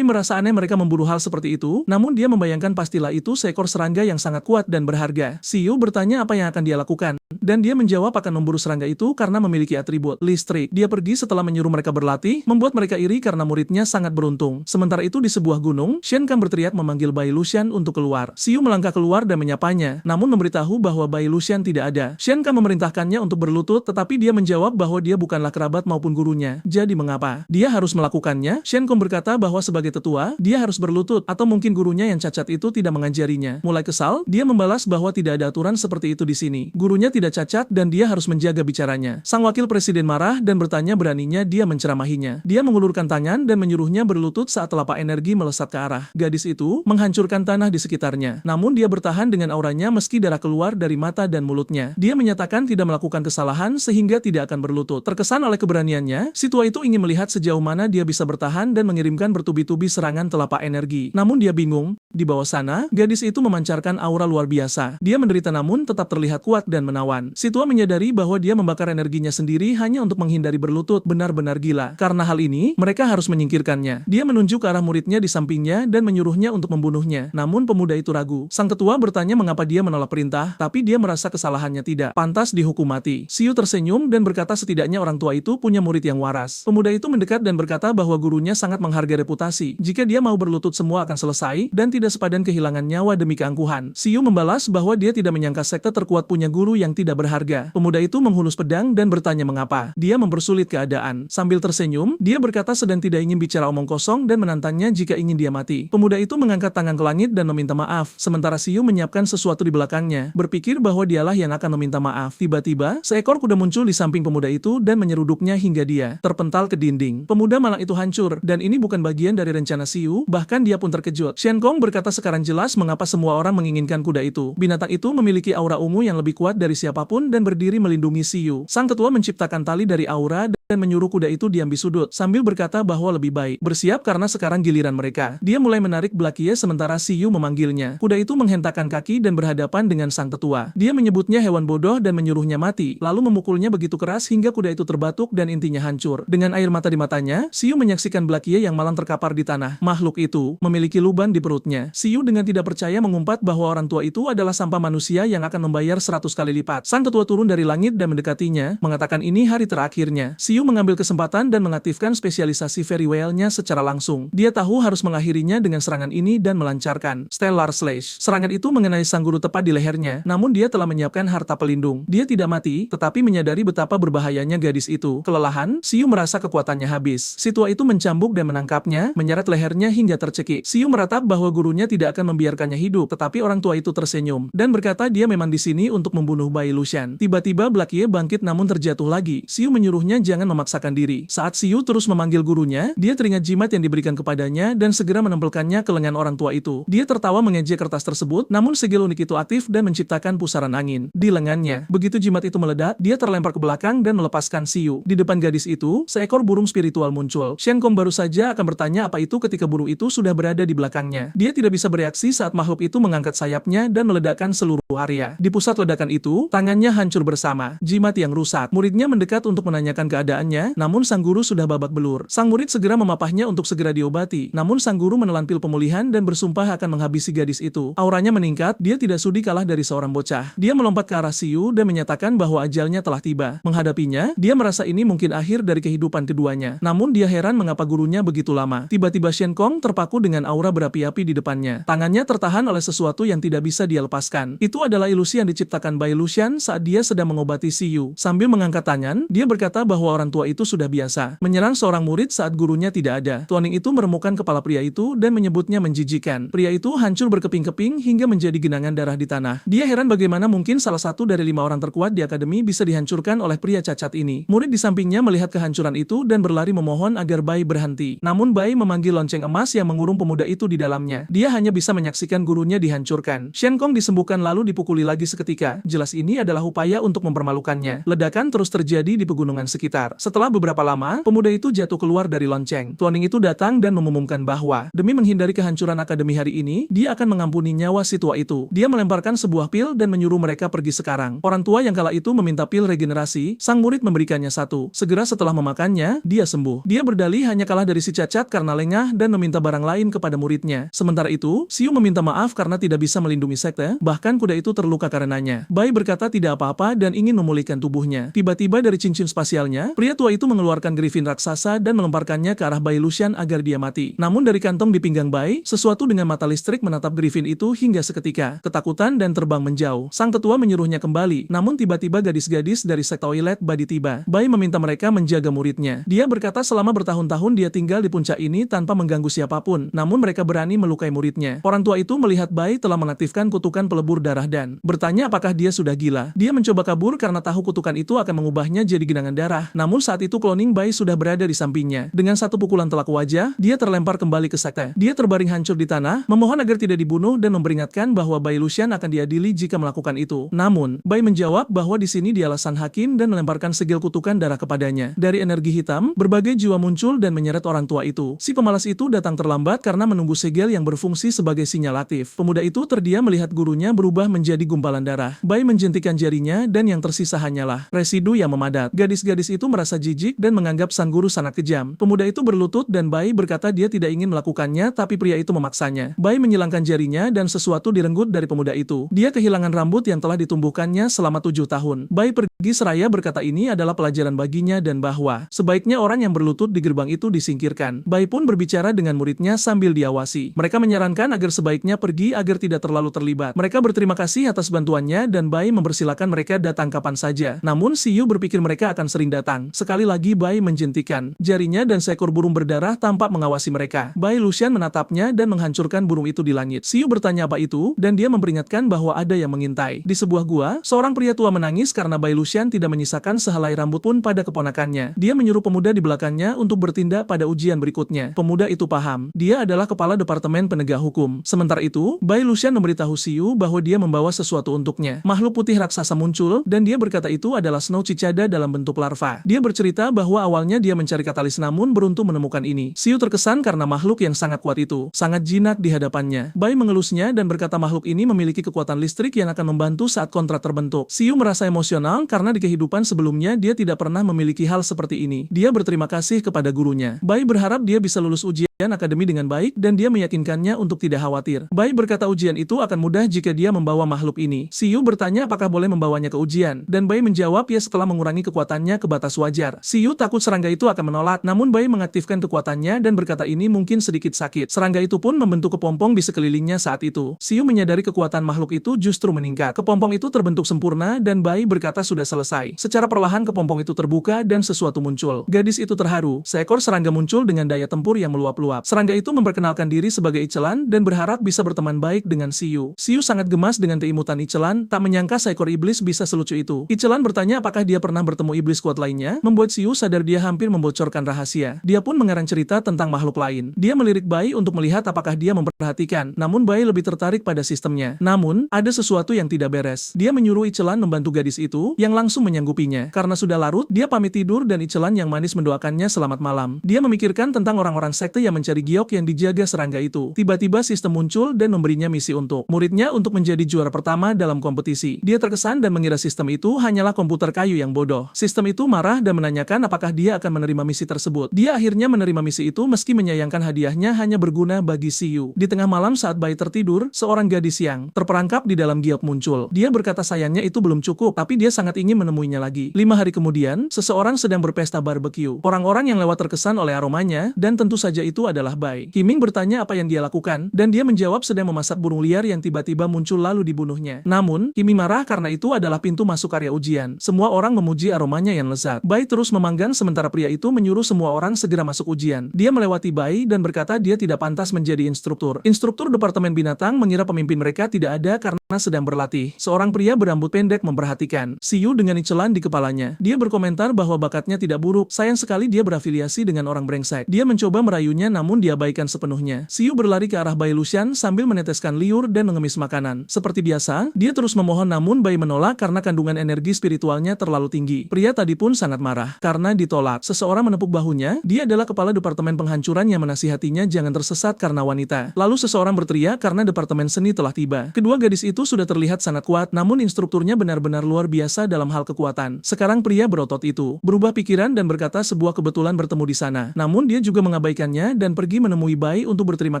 S1: merasa aneh mereka memburu hal seperti itu, namun dia membayangkan pastilah itu seekor serangga yang sangat kuat dan berharga. Xiu bertanya apa yang akan dia lakukan, dan dia menjawab akan memburu serangga itu karena memiliki atribut listrik. Dia pergi setelah menyuruh mereka berlatih, membuat mereka iri karena muridnya sangat beruntung. Sementara itu di sebuah gunung, Shen Kang berteriak memanggil Bai Lucian untuk keluar. Xiu melangkah keluar dan menyapanya, namun memberitahu bahwa Bai Lucian tidak ada. Shen Kang memerintahkannya untuk berlutut, tetapi dia menjawab bahwa dia bukanlah kerabat maupun gurunya. Jadi mengapa dia harus melakukannya? Shen Kong berkata bahwa sebagai tetua, dia harus berlutut, atau mungkin gurunya yang cacat itu tidak mengajarinya. Mulai kesal, dia membalas bahwa tidak ada aturan seperti itu di sini. Gurunya tidak cacat dan dia harus menjaga bicaranya. Sang wakil presiden marah dan bertanya beraninya dia menceramahinya. Dia mengulurkan tangan dan menyuruhnya berlutut saat telapak energi melesat ke arah gadis itu, menghancurkan tanah di sekitarnya. Namun dia bertahan dengan auranya meski darah keluar dari mata dan mulutnya. Dia menyatakan tidak melakukan kesalahan sehingga tidak akan berlutut. Terkesan oleh keberaniannya, si tua itu ingin melihat sejauh mana dia bisa bertahan dan mengirimkan bertubi-tubi serangan telapak energi. Namun dia bingung. Di bawah sana, gadis itu memancarkan aura luar biasa. Dia menderita namun tetap terlihat kuat dan menawan. Si tua menyadari bahwa dia membakar energinya sendiri hanya untuk menghindari berlutut, benar-benar gila. Karena hal ini, mereka harus menyingkirkannya. Dia menunjuk ke arah muridnya di sampingnya dan menyuruhnya untuk membunuhnya. Namun pemuda itu ragu. Sang tetua bertanya mengapa dia menolak perintah, tapi dia merasa kesalahannya tidak pantas dihukum mati. Xiu tersenyum dan berkata setidaknya orang tua itu punya murid yang waras. Pemuda itu mendekat dan berkata bahwa gurunya sangat menghargai reputasi. Jika dia mau berlutut semua akan selesai, dan tidak sepadan kehilangan nyawa demi keangkuhan. Xiu membalas bahwa dia tidak menyangka sekte terkuat punya guru yang tidak berharga. Pemuda itu menghunus pedang dan bertanya mengapa. Dia mempersulit keadaan. Sambil tersenyum, dia berkata sedang tidak ingin bicara omong kosong dan menantangnya jika ingin dia mati. Pemuda itu mengangkat tangan ke langit dan meminta maaf, sementara Xiu menyiapkan sesuatu di belakangnya, berpikir bahwa dialah yang akan meminta maaf. Tiba-tiba, seekor kuda muncul di samping pemuda itu dan menyeruduknya hingga dia terpental ke dinding. Pemuda malang itu hancur, dan ini bukan bagian dari rencana Xiu, bahkan dia pun terkejut. Shen Kong berkata sekarang jelas mengapa semua orang menginginkan kuda itu. Binatang itu memiliki aura ungu yang lebih kuat dari siapapun dan berdiri melindungi Xiu. Sang ketua menciptakan tali dari aura dan menyuruh kuda itu diam di sudut, sambil berkata bahwa lebih baik bersiap karena sekarang giliran mereka. Dia mulai menarik Blakie sementara Xiu memanggilnya. Kuda itu menghentakkan kaki dan berhadapan dengan sang tetua. Dia menyebutnya hewan bodoh dan menyuruhnya mati, lalu memukulnya begitu keras hingga kuda itu terbatuk dan intinya hancur. Dengan air mata di matanya, Xiu menyaksikan Blakie yang malang terkapar di tanah. Makhluk itu memiliki lubang di perutnya. Xiu dengan tidak percaya mengumpat bahwa orang tua itu adalah sampah manusia yang akan membayar 100 kali lipat. Sang ketua turun dari langit dan mendekatinya, mengatakan ini hari terakhirnya. Xiu mengambil kesempatan dan mengaktifkan spesialisasi Very Well-nya secara langsung. Dia tahu harus mengakhirinya dengan serangan ini dan melancarkan Stellar Slash. Serangan itu mengenai sang guru tepat di lehernya, namun dia telah menyiapkan harta pelindung. Dia tidak mati, tetapi menyadari betapa berbahayanya gadis itu. Kelelahan, Xiu merasa kekuatannya habis. Si tua itu mencambuk dan menangkapnya, menyeret lehernya hingga tercekik. Xiu meratap bahwa gurunya tidak akan membiarkannya hidup, tetapi orang tua itu tersenyum dan berkata dia memang di sini untuk membunuh Bai Lucian. Tiba-tiba Blakie bangkit namun terjatuh lagi. Xiu menyuruhnya jangan memaksakan diri. Saat Xiu terus memanggil gurunya, dia teringat jimat yang diberikan kepadanya dan segera menempelkannya ke lengan orang tua itu. Dia tertawa mengejek kertas tersebut, namun segel unik itu aktif dan menciptakan pusaran angin di lengannya. Begitu jimat itu meledak, dia terlempar ke belakang dan melepaskan Xiu. Di depan gadis itu, seekor burung spiritual muncul. Shen Kong baru saja akan bertanya apa itu ketika burung itu sudah berada di belakangnya. Dia tidak bisa bereaksi saat makhluk itu mengangkat sayapnya dan meledakkan seluruh area. Di pusat ledakan itu, tangannya hancur bersama jimat yang rusak. Muridnya mendekat untuk menanyakan keadaannya, namun sang guru sudah babak belur. Sang murid segera memapahnya untuk segera diobati, namun sang guru menelan pil pemulihan dan bersumpah akan menghabisi gadis itu. Auranya meningkat, dia tidak sudi kalah dari seorang bocah. Dia melompat ke arah Xiu dan menyatakan bahwa ajalnya telah tiba. Menghadapinya, dia merasa ini mungkin akhir dari kehidupan keduanya. Namun dia heran mengapa gurunya begitu lama. Tiba-tiba Shen Kong terpaku dengan aura berapi-api di depannya. Tangannya tertahan oleh sesuatu yang tidak bisa dia lepaskan. Itu adalah ilusi yang diciptakan Bai Lucian saat dia sedang mengobati Xiu. Sambil mengangkat tangan, dia berkata bahwa orang orang tua itu sudah biasa menyerang seorang murid saat gurunya tidak ada. Tuaning itu meremukkan kepala pria itu dan menyebutnya menjijikan. Pria itu hancur berkeping-keping hingga menjadi genangan darah di tanah. Dia heran bagaimana mungkin salah satu dari 5 orang terkuat di akademi bisa dihancurkan oleh pria cacat ini. Murid di sampingnya melihat kehancuran itu dan berlari memohon agar Bai berhenti. Namun Bai memanggil lonceng emas yang mengurung pemuda itu di dalamnya. Dia hanya bisa menyaksikan gurunya dihancurkan. Shen Kong disembuhkan lalu dipukuli lagi seketika. Jelas ini adalah upaya untuk mempermalukannya. Ledakan terus terjadi di pegunungan sekitar. Setelah beberapa lama, pemuda itu jatuh keluar dari lonceng. Tuaning itu datang dan mengumumkan bahwa demi menghindari kehancuran akademi hari ini, dia akan mengampuni nyawa si tua itu. Dia melemparkan sebuah pil dan menyuruh mereka pergi sekarang. Orang tua yang kala itu meminta pil regenerasi, sang murid memberikannya satu. Segera setelah memakannya, dia sembuh. Dia berdalih hanya kalah dari si cacat karena lengah dan meminta barang lain kepada muridnya. Sementara itu, Xiu meminta maaf karena tidak bisa melindungi sekte, bahkan kuda itu terluka karenanya. Bai berkata tidak apa-apa dan ingin memulihkan tubuhnya. Tiba-tiba dari cincin spasialnya, pria tua itu mengeluarkan griffin raksasa dan melemparkannya ke arah Bai Lucian agar dia mati. Namun dari kantong di pinggang Bai, sesuatu dengan mata listrik menatap griffin itu hingga seketika. Ketakutan dan terbang menjauh. Sang tetua menyuruhnya kembali, namun tiba-tiba gadis-gadis dari sekte toilet Badi tiba. Bai meminta mereka menjaga muridnya. Dia berkata selama bertahun-tahun dia tinggal di puncak ini tanpa mengganggu siapapun, namun mereka berani melukai muridnya. Orang tua itu melihat Bai telah mengaktifkan kutukan pelebur darah dan bertanya apakah dia sudah gila. Dia mencoba kabur karena tahu kutukan itu akan mengubahnya jadi genangan darah. Namun saat itu cloning Bai sudah berada di sampingnya. Dengan satu pukulan telak wajah, dia terlempar kembali ke sekte. Dia terbaring hancur di tanah, memohon agar tidak dibunuh dan memperingatkan bahwa Bai Lucian akan diadili jika melakukan itu. Namun, Bai menjawab bahwa di sini dia alasan hakim dan melemparkan segel kutukan darah kepadanya. Dari energi hitam, berbagai jiwa muncul dan menyeret orang tua itu. Si pemalas itu datang terlambat karena menunggu segel yang berfungsi sebagai sinyal aktif. Pemuda itu terdiam melihat gurunya berubah menjadi gumpalan darah. Bai menjentikan jarinya dan yang tersisa hanyalah residu yang memadat. Gadis-gadis itu merasa jijik dan menganggap sang guru sangat kejam. Pemuda itu berlutut dan Bai berkata dia tidak ingin melakukannya tapi pria itu memaksanya. Bai menyilangkan jarinya dan sesuatu direnggut dari pemuda itu. Dia kehilangan rambut yang telah ditumbuhkannya selama 7 tahun. Bai pergi seraya berkata ini adalah pelajaran baginya dan bahwa sebaiknya orang yang berlutut di gerbang itu disingkirkan. Bai pun berbicara dengan muridnya sambil diawasi. Mereka menyarankan agar sebaiknya pergi agar tidak terlalu terlibat. Mereka berterima kasih atas bantuannya dan Bai mempersilahkan mereka datang kapan saja. Namun Xiu berpikir mereka akan sering datang. Sekali lagi Bai menjentikan jarinya dan seekor burung berdarah tampak mengawasi mereka. Bai Lucian menatapnya dan menghancurkan burung itu di langit. Xiu bertanya apa itu dan dia memperingatkan bahwa ada yang mengintai. Di sebuah gua, seorang pria tua menangis karena Bai Lucian tidak menyisakan sehelai rambut pun pada keponakannya. Dia menyuruh pemuda di belakangnya untuk bertindak pada ujian berikutnya. Pemuda itu paham. Dia adalah kepala Departemen Penegak Hukum. Sementara itu, Bai Lucian memberitahu Xiu bahwa dia membawa sesuatu untuknya. Makhluk putih raksasa muncul dan dia berkata itu adalah Snow Cicada dalam bentuk larva. Dia bercerita bahwa awalnya dia mencari katalis namun beruntung menemukan ini. Xiu terkesan karena makhluk yang sangat kuat itu sangat jinak di hadapannya. Bai mengelusnya dan berkata makhluk ini memiliki kekuatan listrik yang akan membantu saat kontrak terbentuk. Xiu merasa emosional karena di kehidupan sebelumnya dia tidak pernah memiliki hal seperti ini. Dia berterima kasih kepada gurunya. Bai berharap dia bisa lulus ujian akademi dengan baik dan dia meyakinkannya untuk tidak khawatir. Bai berkata ujian itu akan mudah jika dia membawa makhluk ini. Xiu bertanya apakah boleh membawanya ke ujian dan Bai menjawab ya setelah mengurangi kekuatannya ke batas wajar. Xiu takut serangga itu akan menolak, namun Bai mengaktifkan kekuatannya dan berkata ini mungkin sedikit sakit. Serangga itu pun membentuk kepompong di sekelilingnya saat itu. Xiu menyadari kekuatan makhluk itu justru meningkat. Kepompong itu terbentuk sempurna dan Bai berkata sudah selesai. Secara perlahan kepompong itu terbuka dan sesuatu muncul. Gadis itu terharu. Seekor serangga muncul dengan daya tempur yang meluap-luap. Serangga itu memperkenalkan diri sebagai Icelan dan berharap bisa berteman baik dengan Xiu. Xiu sangat gemas dengan keimutan Icelan, tak menyangka seekor iblis bisa selucu itu. Icelan bertanya apakah dia pernah bertemu iblis kuat lainnya, membuat Xiu sadar dia hampir membocorkan rahasia. Dia pun mengarang cerita tentang makhluk lain. Dia melirik Bai untuk melihat apakah dia memperhatikan, namun Bai lebih tertarik pada sistemnya. Namun, ada sesuatu yang tidak beres. Dia menyuruh Icelan membantu gadis itu, yang langsung menyanggupinya. Karena sudah larut, dia pamit tidur dan Icelan yang manis mendoakannya selamat malam. Dia memikirkan tentang orang-orang sekte yang mencari giok yang dijaga serangga itu. Tiba-tiba sistem muncul dan memberinya misi untuk muridnya untuk menjadi juara pertama dalam kompetisi. Dia terkesan dan mengira sistem itu hanyalah komputer kayu yang bodoh. Sistem itu marah dan menanyakan apakah dia akan menerima misi tersebut. Dia akhirnya menerima misi itu meski menyayangkan hadiahnya hanya berguna bagi Xiu. Di tengah malam saat Bai tertidur, seorang gadis yang terperangkap di dalam giok muncul. Dia berkata sayangnya itu belum cukup, tapi dia sangat ingin menemuinya lagi. 5 hari kemudian, seseorang sedang berpesta barbecue. Orang-orang yang lewat terkesan oleh aromanya dan tentu saja itu itu adalah Bai. Qiming bertanya apa yang dia lakukan, dan dia menjawab sedang memasak burung liar yang tiba-tiba muncul lalu dibunuhnya. Namun, Qiming marah karena itu adalah pintu masuk area ujian. Semua orang memuji aromanya yang lezat. Bai terus memanggang sementara pria itu menyuruh semua orang segera masuk ujian. Dia melewati Bai dan berkata dia tidak pantas menjadi instruktur. Instruktur Departemen Binatang mengira pemimpin mereka tidak ada karena sedang berlatih. Seorang pria berambut pendek memperhatikan Siyu dengan icelan di kepalanya. Dia berkomentar bahwa bakatnya tidak buruk, sayang sekali dia berafiliasi dengan orang brengsek. Dia mencoba merayunya namun diabaikan sepenuhnya. Siyu berlari ke arah Bai Lucian sambil meneteskan liur dan mengemis makanan. Seperti biasa, dia terus memohon namun Bai menolak karena kandungan energi spiritualnya terlalu tinggi. Pria tadi pun sangat marah karena ditolak. Seseorang menepuk bahunya, dia adalah kepala Departemen Penghancuran yang menasihatinya jangan tersesat karena wanita. Lalu seseorang berteriak karena Departemen Seni telah tiba. Kedua gadis itu sudah terlihat sangat kuat, namun instrukturnya benar-benar luar biasa dalam hal kekuatan. Sekarang pria berotot itu berubah pikiran dan berkata sebuah kebetulan bertemu di sana. Namun dia juga mengabaikannya dan pergi menemui Bai untuk berterima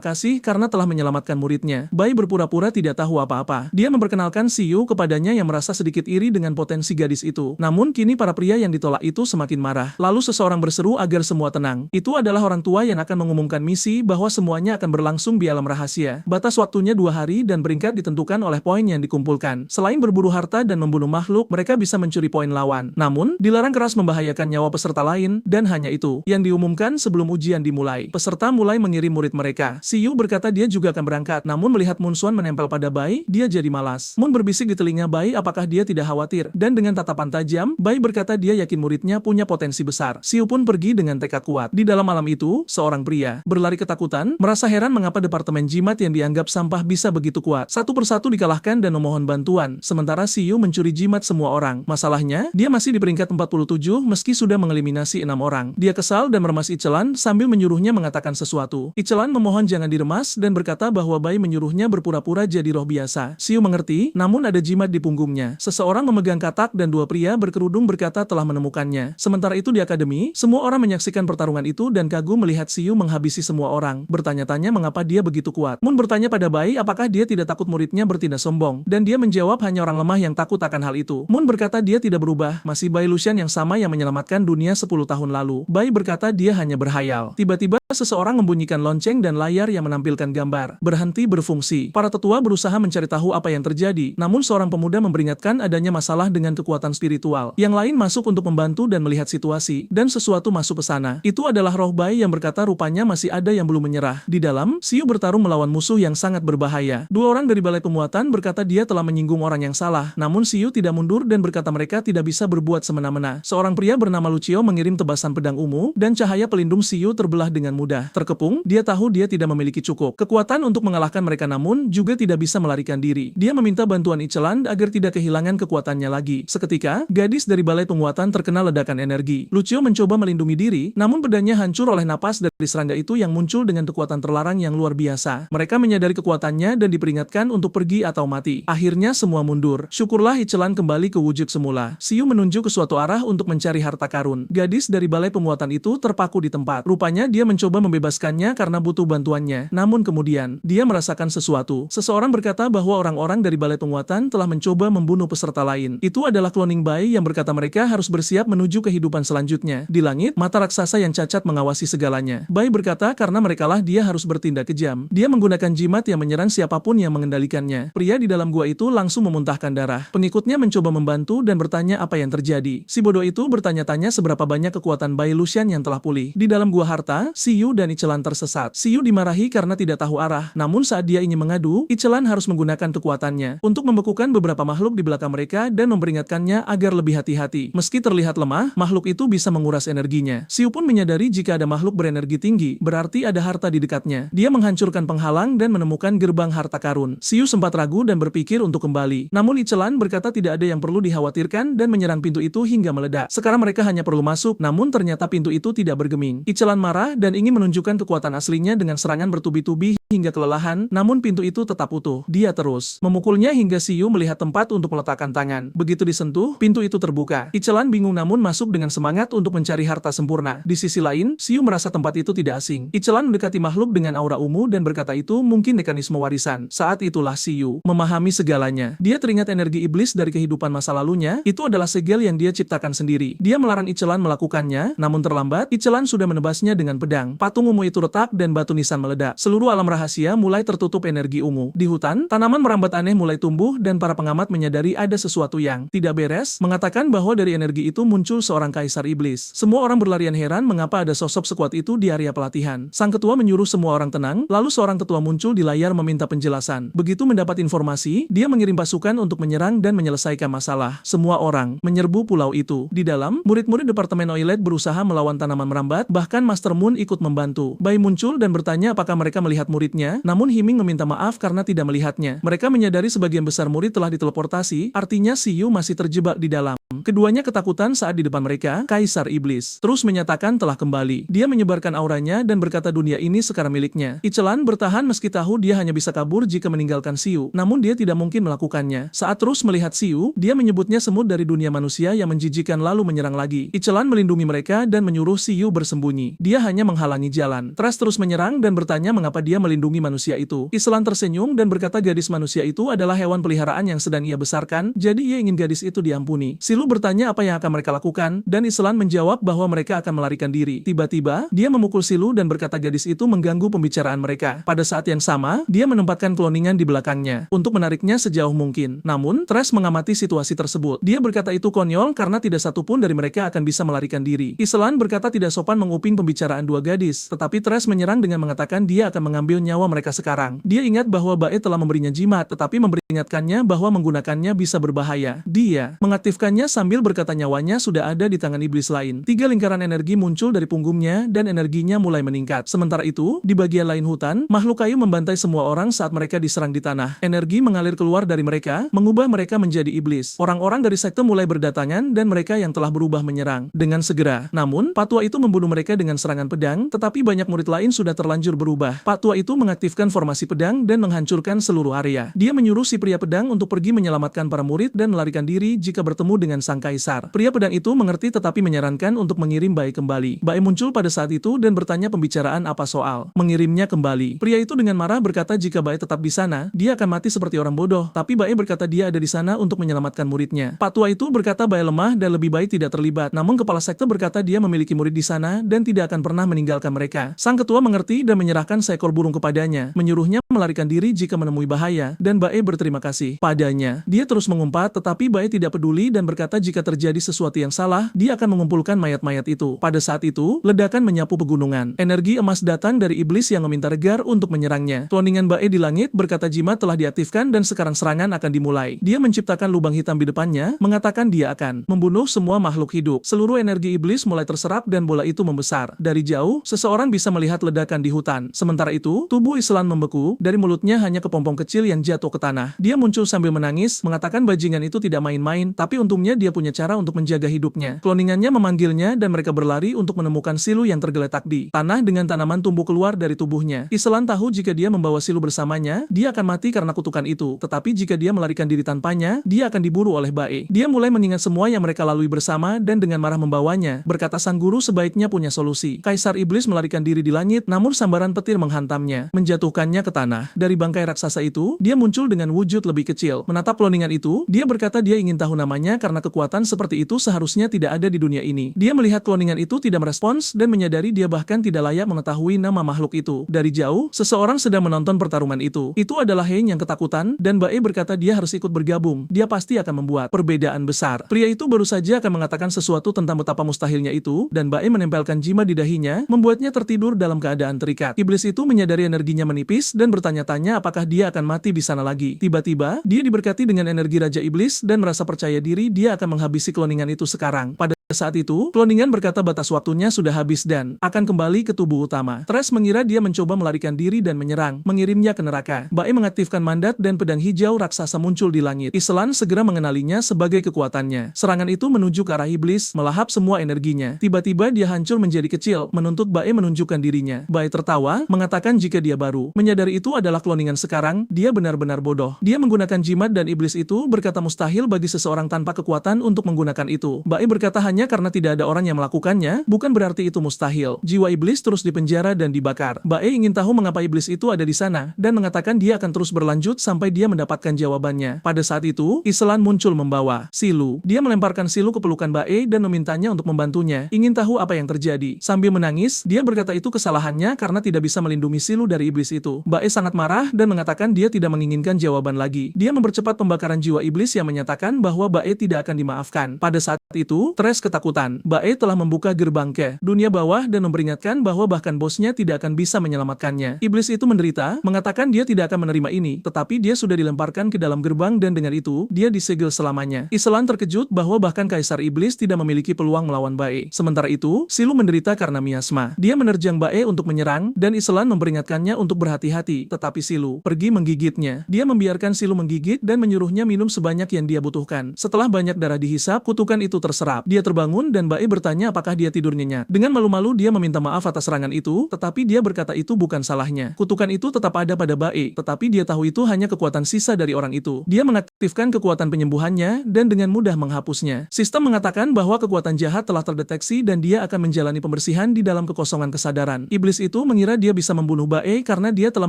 S1: kasih karena telah menyelamatkan muridnya. Bai berpura-pura tidak tahu apa-apa. Dia memperkenalkan Siyu kepadanya yang merasa sedikit iri dengan potensi gadis itu. Namun kini para pria yang ditolak itu semakin marah. Lalu seseorang berseru agar semua tenang. Itu adalah orang tua yang akan mengumumkan misi bahwa semuanya akan berlangsung di alam rahasia. Batas waktunya 2 hari dan peringkat ditentukan oleh poin yang dikumpulkan. Selain berburu harta dan membunuh makhluk, mereka bisa mencuri poin lawan. Namun, dilarang keras membahayakan nyawa peserta lain, dan hanya itu yang diumumkan sebelum ujian dimulai. Peserta mulai mengirim murid mereka. Siyu berkata dia juga akan berangkat, namun melihat Moon Xuan menempel pada Bai, dia jadi malas. Moon berbisik di telinga Bai apakah dia tidak khawatir, dan dengan tatapan tajam, Bai berkata dia yakin muridnya punya potensi besar. Siyu pun pergi dengan tekad kuat. Di dalam malam itu, seorang pria berlari ketakutan, merasa heran mengapa Departemen Jimat yang dianggap sampah bisa begitu kuat. Satu persatu dikalahkan dan memohon bantuan, sementara Siyu mencuri jimat semua orang. Masalahnya, dia masih di peringkat 47 meski sudah mengeliminasi 6 orang. Dia kesal dan meremas Icelan sambil menyuruhnya mengatakan sesuatu. Icelan memohon jangan diremas dan berkata bahwa Bai menyuruhnya berpura-pura jadi roh biasa. Siyu mengerti, namun ada jimat di punggungnya. Seseorang memegang katak dan 2 pria berkerudung berkata telah menemukannya. Sementara itu di akademi, semua orang menyaksikan pertarungan itu dan kagum melihat Siyu menghabisi semua orang. Bertanya-tanya mengapa dia begitu kuat. Moon bertanya pada Bai apakah dia tidak takut muridnya bertindak sombong, dan dia menjawab hanya orang lemah yang takut akan hal itu. Moon berkata dia tidak berubah, masih Bai Lucian yang sama yang menyelamatkan dunia 10 tahun lalu. Bai berkata dia hanya berhayal. Tiba-tiba seseorang membunyikan lonceng dan layar yang menampilkan gambar berhenti berfungsi. Para tetua berusaha mencari tahu apa yang terjadi, namun seorang pemuda memperingatkan adanya masalah dengan kekuatan spiritual. Yang lain masuk untuk membantu dan melihat situasi, dan sesuatu masuk ke sana. Itu adalah roh Bai yang berkata rupanya masih ada yang belum menyerah. Di dalam, Siyu bertarung melawan musuh yang sangat berbahaya. 2 orang dari balai pemuatan berkata dia telah menyinggung orang yang salah, namun Siyu tidak mundur dan berkata mereka tidak bisa berbuat semena-mena. Seorang pria bernama Lucio mengirim tebasan pedang ungu, dan cahaya pelindung Siyu terbelah dengan mudah. Terkepung, dia tahu dia tidak memiliki cukup kekuatan untuk mengalahkan mereka namun juga tidak bisa melarikan diri. Dia meminta bantuan Icelan agar tidak kehilangan kekuatannya lagi. Seketika, gadis dari balai penguatan terkena ledakan energi. Lucio mencoba melindungi diri, namun pedangnya hancur oleh napas dari serangga itu yang muncul dengan kekuatan terlarang yang luar biasa. Mereka menyadari kekuatannya dan diperingatkan untuk pergi atau mati. Akhirnya semua mundur. Syukurlah Icelan kembali ke wujud semula. Siyu menunjuk ke suatu arah untuk mencari harta karun. Gadis dari balai pemuatan itu terpaku di tempat. Rupanya dia mencoba membebaskannya karena butuh bantuannya. Namun kemudian, dia merasakan sesuatu. Seseorang berkata bahwa orang-orang dari balai penguatan telah mencoba membunuh peserta lain. Itu adalah cloning Bai yang berkata mereka harus bersiap menuju kehidupan selanjutnya. Di langit, mata raksasa yang cacat mengawasi segalanya. Bai berkata karena merekalah dia harus bertindak kejam. Dia menggunakan jimat yang menyerang siapapun yang mengendalikannya. Pria di dalam gua itu langsung memuntahkan darah. Pengikutnya mencoba membantu dan bertanya apa yang terjadi. Si bodoh itu bertanya-tanya seberapa banyak kekuatan Bai Lucian yang telah pulih. Di dalam gua harta, Siyu dan Icelan tersesat. Siyu dimarahi karena tidak tahu arah. Namun saat dia ingin mengadu, Icelan harus menggunakan kekuatannya untuk membekukan beberapa makhluk di belakang mereka dan memperingatkannya agar lebih hati-hati. Meski terlihat lemah, makhluk itu bisa menguras energinya. Siyu pun menyadari jika ada makhluk berenergi tinggi, berarti ada harta di dekatnya. Dia menghancurkan penghalang dan menemukan gerbang harta karun. Siyu sempat ragu dan berpikir untuk kembali. Namun Icelan berkata tidak ada yang perlu dikhawatirkan dan menyerang pintu itu hingga meledak. Sekarang mereka hanya perlu masuk, namun ternyata pintu itu tidak bergeming. Icelan marah dan ingin menunjukkan kekuatan aslinya dengan serangan bertubi-tubi hingga kelelahan, namun pintu itu tetap utuh. Dia terus memukulnya hingga Siyu melihat tempat untuk meletakkan tangan. Begitu disentuh, pintu itu terbuka. Icelan bingung namun masuk dengan semangat untuk mencari harta sempurna. Di sisi lain, Siyu merasa tempat itu tidak asing. Icelan mendekati makhluk dengan aura ungu dan berkata itu mungkin mekanisme warisan. Saat itulah Siyu memahami segalanya. Dia teringat energi iblis dari kehidupan masa lalunya, itu adalah segel yang dia ciptakan sendiri. Dia melarang Icelan melakukannya, namun terlambat, Icelan sudah menebasnya dengan pedang. Patung ungu itu retak dan batu nisan meledak. Seluruh alam rahasia mulai tertutup energi ungu. Di hutan, tanaman merambat aneh mulai tumbuh dan para pengamat menyadari ada sesuatu yang tidak beres, mengatakan bahwa dari energi itu muncul seorang kaisar iblis. Semua orang berlarian heran mengapa ada sosok sekuat itu di area pelatihan. Sang ketua menyuruh semua orang tenang, lalu seorang ketua muncul di layar meminta penjelasan. Begitu mendapat informasi, dia mengirim pasukan untuk menyerang dan menyelesaikan masalah. Semua orang menyerbu pulau itu. Di dalam, murid-murid Departemen Oilet berusaha melawan tanaman merambat, bahkan Master Moon ikut membantu. Bai muncul dan bertanya apakah mereka melihat muridnya, namun Himing meminta maaf karena tidak melihatnya. Mereka menyadari sebagian besar murid telah diteleportasi, artinya Siyu masih terjebak di dalam. Keduanya ketakutan saat di depan mereka, Kaisar Iblis terus menyatakan telah kembali. Dia menyebarkan auranya dan berkata dunia ini sekarang miliknya. Icelan bertahan meski tahu dia hanya bisa kabur jika meninggalkan Siyu, namun dia tidak mungkin melakukannya. Saat terus melihat Siyu, dia menyebutnya semut dari dunia manusia yang menjijikan lalu menyerang lagi. Icelan melindungi mereka dan menyuruh Siyu bersembunyi. Dia hanya menghalangi jalan. Trash terus menyerang dan bertanya mengapa dia melindungi manusia itu. Icelan tersenyum dan berkata gadis manusia itu adalah hewan peliharaan yang sedang ia besarkan, jadi ia ingin gadis itu diampuni. Silu bertanya apa yang akan mereka lakukan, dan Icelan menjawab bahwa mereka akan melarikan diri. Tiba-tiba, dia memukul Silu dan berkata gadis itu mengganggu pembicaraan mereka. Pada saat yang sama, dia menempatkan cloningan di belakangnya, untuk menariknya sejauh mungkin. Namun, Trash mengamati situasi tersebut. Dia berkata itu konyol karena tidak satupun dari mereka akan bisa melarikan diri. Icelan berkata tidak sopan menguping pembicaraan dua gadis, tetapi Trash menyerang dengan mengatakan dia akan mengambil nyawa mereka sekarang. Dia ingat bahwa Bae telah memberinya jimat, tetapi memperingatkannya bahwa menggunakannya bisa berbahaya. Dia mengaktifkannya sambil berkata nyawanya sudah ada di tangan iblis lain. 3 lingkaran energi muncul dari punggungnya dan energinya mulai meningkat. Sementara itu, di bagian lain hutan, makhluk kayu membantai semua orang saat mereka diserang di tanah. Energi mengalir keluar dari mereka, mengubah mereka menjadi iblis. Orang-orang dari sekte mulai berdatangan dan mereka yang telah berubah menyerang dengan segera. Namun, Pak Tua itu membunuh mereka dengan serangan pedang, tetapi banyak murid lain sudah terlanjur berubah. Pak Tua itu mengaktifkan formasi pedang dan menghancurkan seluruh area. Dia menyuruh si pria pedang untuk pergi menyelamatkan para murid dan melarikan diri jika bertemu dengan sang kaisar. Pria pedang itu mengerti tetapi menyarankan untuk mengirim Bae kembali. Bae muncul pada saat itu dan bertanya pembicaraan apa soal mengirimnya kembali. Pria itu dengan marah berkata jika Bae tetap di sana, dia akan mati seperti orang bodoh. Tapi Bae berkata dia ada di sana untuk menyelamatkan muridnya. Pak Tua itu berkata Bae lemah dan lebih baik tidak terlibat. Namun kepala sekte berkata dia memiliki murid di sana dan tidak akan pernah meninggalkan mereka. Sang ketua mengerti dan menyerahkan seekor burung kepadanya, menyuruhnya melarikan diri jika menemui bahaya, dan Bae berterima kasih padanya. Dia terus mengumpat, tetapi Bae tidak peduli dan berkata jika terjadi sesuatu yang salah, dia akan mengumpulkan mayat-mayat itu. Pada saat itu, ledakan menyapu pegunungan. Energi emas datang dari iblis yang meminta Regar untuk menyerangnya. Cloningan Bae di langit berkata jimat telah diaktifkan dan sekarang serangan akan dimulai. Dia menciptakan lubang hitam di depannya, mengatakan dia akan membunuh semua makhluk hidup. Seluruh energi iblis mulai terserap dan bola itu membesar. Dari jauh, seseorang bisa melihat ledakan di hutan. Sementara itu, tubuh Icelan membeku, dari mulutnya hanya kepompong kecil yang jatuh ke tanah. Dia muncul sambil menangis, mengatakan bajingan itu tidak main-main, tapi untungnya dia punya cara untuk menjaga hidupnya. Cloningannya memanggilnya dan mereka berlari untuk menemukan Silu yang tergeletak di tanah dengan tanaman tumbuh keluar dari tubuhnya. Icelan tahu jika dia membawa Silu bersamanya, dia akan mati karena kutukan itu. Tetapi jika dia melarikan diri tanpanya, dia akan diburu oleh Bae. Dia mulai mengingat semua yang mereka lalui bersama dan dengan marah membawanya. Berkata sang guru sebaiknya punya solusi. Kaisar Iblis melarikan diri di langit, namun sambaran petir menghantamnya, menjatuhkannya ke tanah. Dari bangkai raksasa itu, dia muncul dengan wujud lebih kecil. Menatap cloningan itu, dia berkata dia ingin tahu namanya karena kekuatan seperti itu seharusnya tidak ada di dunia ini. Dia melihat cloningan itu tidak merespons dan menyadari dia bahkan tidak layak mengetahui nama makhluk itu. Dari jauh, seseorang sedang menonton pertarungan itu. Itu adalah Hein yang ketakutan dan Bae berkata dia harus ikut bergabung. Dia pasti akan membuat perbedaan besar. Pria itu baru saja akan mengatakan sesuatu tentang betapa mustahilnya itu dan Bae menempelkan jimat di dahinya, membuatnya tertidur dalam keadaan terikat. Iblis itu menyadari energinya menipis dan bertanya-tanya apakah dia akan mati di sana lagi. Tiba-tiba, dia diberkati dengan energi Raja Iblis dan merasa percaya diri dia akan menghabisi cloningan itu sekarang. Pada saat itu, cloningan berkata batas waktunya sudah habis dan akan kembali ke tubuh utama. Thresh mengira dia mencoba melarikan diri dan menyerang, mengirimnya ke neraka. Bae mengaktifkan mandat dan pedang hijau raksasa muncul di langit. Islan segera mengenalinya sebagai kekuatannya. Serangan itu menuju ke arah iblis, melahap semua energinya. Tiba-tiba dia hancur menjadi kecil, menuntut Bae menunjukkan dirinya. Bae tertawa, mengatakan jika dia baru menyadari itu adalah cloningan sekarang, dia benar-benar bodoh. Dia menggunakan jimat dan iblis itu berkata mustahil bagi seseorang tanpa kekuatan untuk menggunakan itu. Bae berkata hanya karena tidak ada orang yang melakukannya, bukan berarti itu mustahil. Jiwa iblis terus dipenjara dan dibakar. Bae ingin tahu mengapa iblis itu ada di sana, dan mengatakan dia akan terus berlanjut sampai dia mendapatkan jawabannya. Pada saat itu, Islan muncul membawa Silu. Dia melemparkan Silu ke pelukan Bae dan memintanya untuk membantunya, ingin tahu apa yang terjadi. Sambil menangis, dia berkata itu kesalahannya karena tidak bisa melindungi Silu dari iblis itu. Bae sangat marah dan mengatakan dia tidak menginginkan jawaban lagi. Dia mempercepat pembakaran jiwa iblis yang menyatakan bahwa Bae tidak akan dimaafkan. Pada saat itu, Thresh ketakutan. Bae telah membuka gerbang ke dunia bawah dan memperingatkan bahwa bahkan bosnya tidak akan bisa menyelamatkannya. Iblis itu menderita, mengatakan dia tidak akan menerima ini, tetapi dia sudah dilemparkan ke dalam gerbang dan dengan itu, dia disegel selamanya. Islan terkejut bahwa bahkan Kaisar Iblis tidak memiliki peluang melawan Bae. Sementara itu, Silu menderita karena miasma. Dia menerjang Bae untuk menyerang, dan Islan memperingatkannya untuk berhati-hati, tetapi Silu pergi menggigitnya. Dia membiarkan Silu menggigit dan menyuruhnya minum sebanyak yang dia butuhkan. Setelah banyak darah dihisap, kutukan itu terserap. Dia terbangun dan Bae bertanya apakah dia tidur nyenyak. Dengan malu-malu dia meminta maaf atas serangan itu, tetapi dia berkata itu bukan salahnya. Kutukan itu tetap ada pada Bae, tetapi dia tahu itu hanya kekuatan sisa dari orang itu. Dia mengaktifkan kekuatan penyembuhannya dan dengan mudah menghapusnya. Sistem mengatakan bahwa kekuatan jahat telah terdeteksi dan dia akan menjalani pembersihan di dalam kekosongan kesadaran. Iblis itu mengira dia bisa membunuh Bae karena dia telah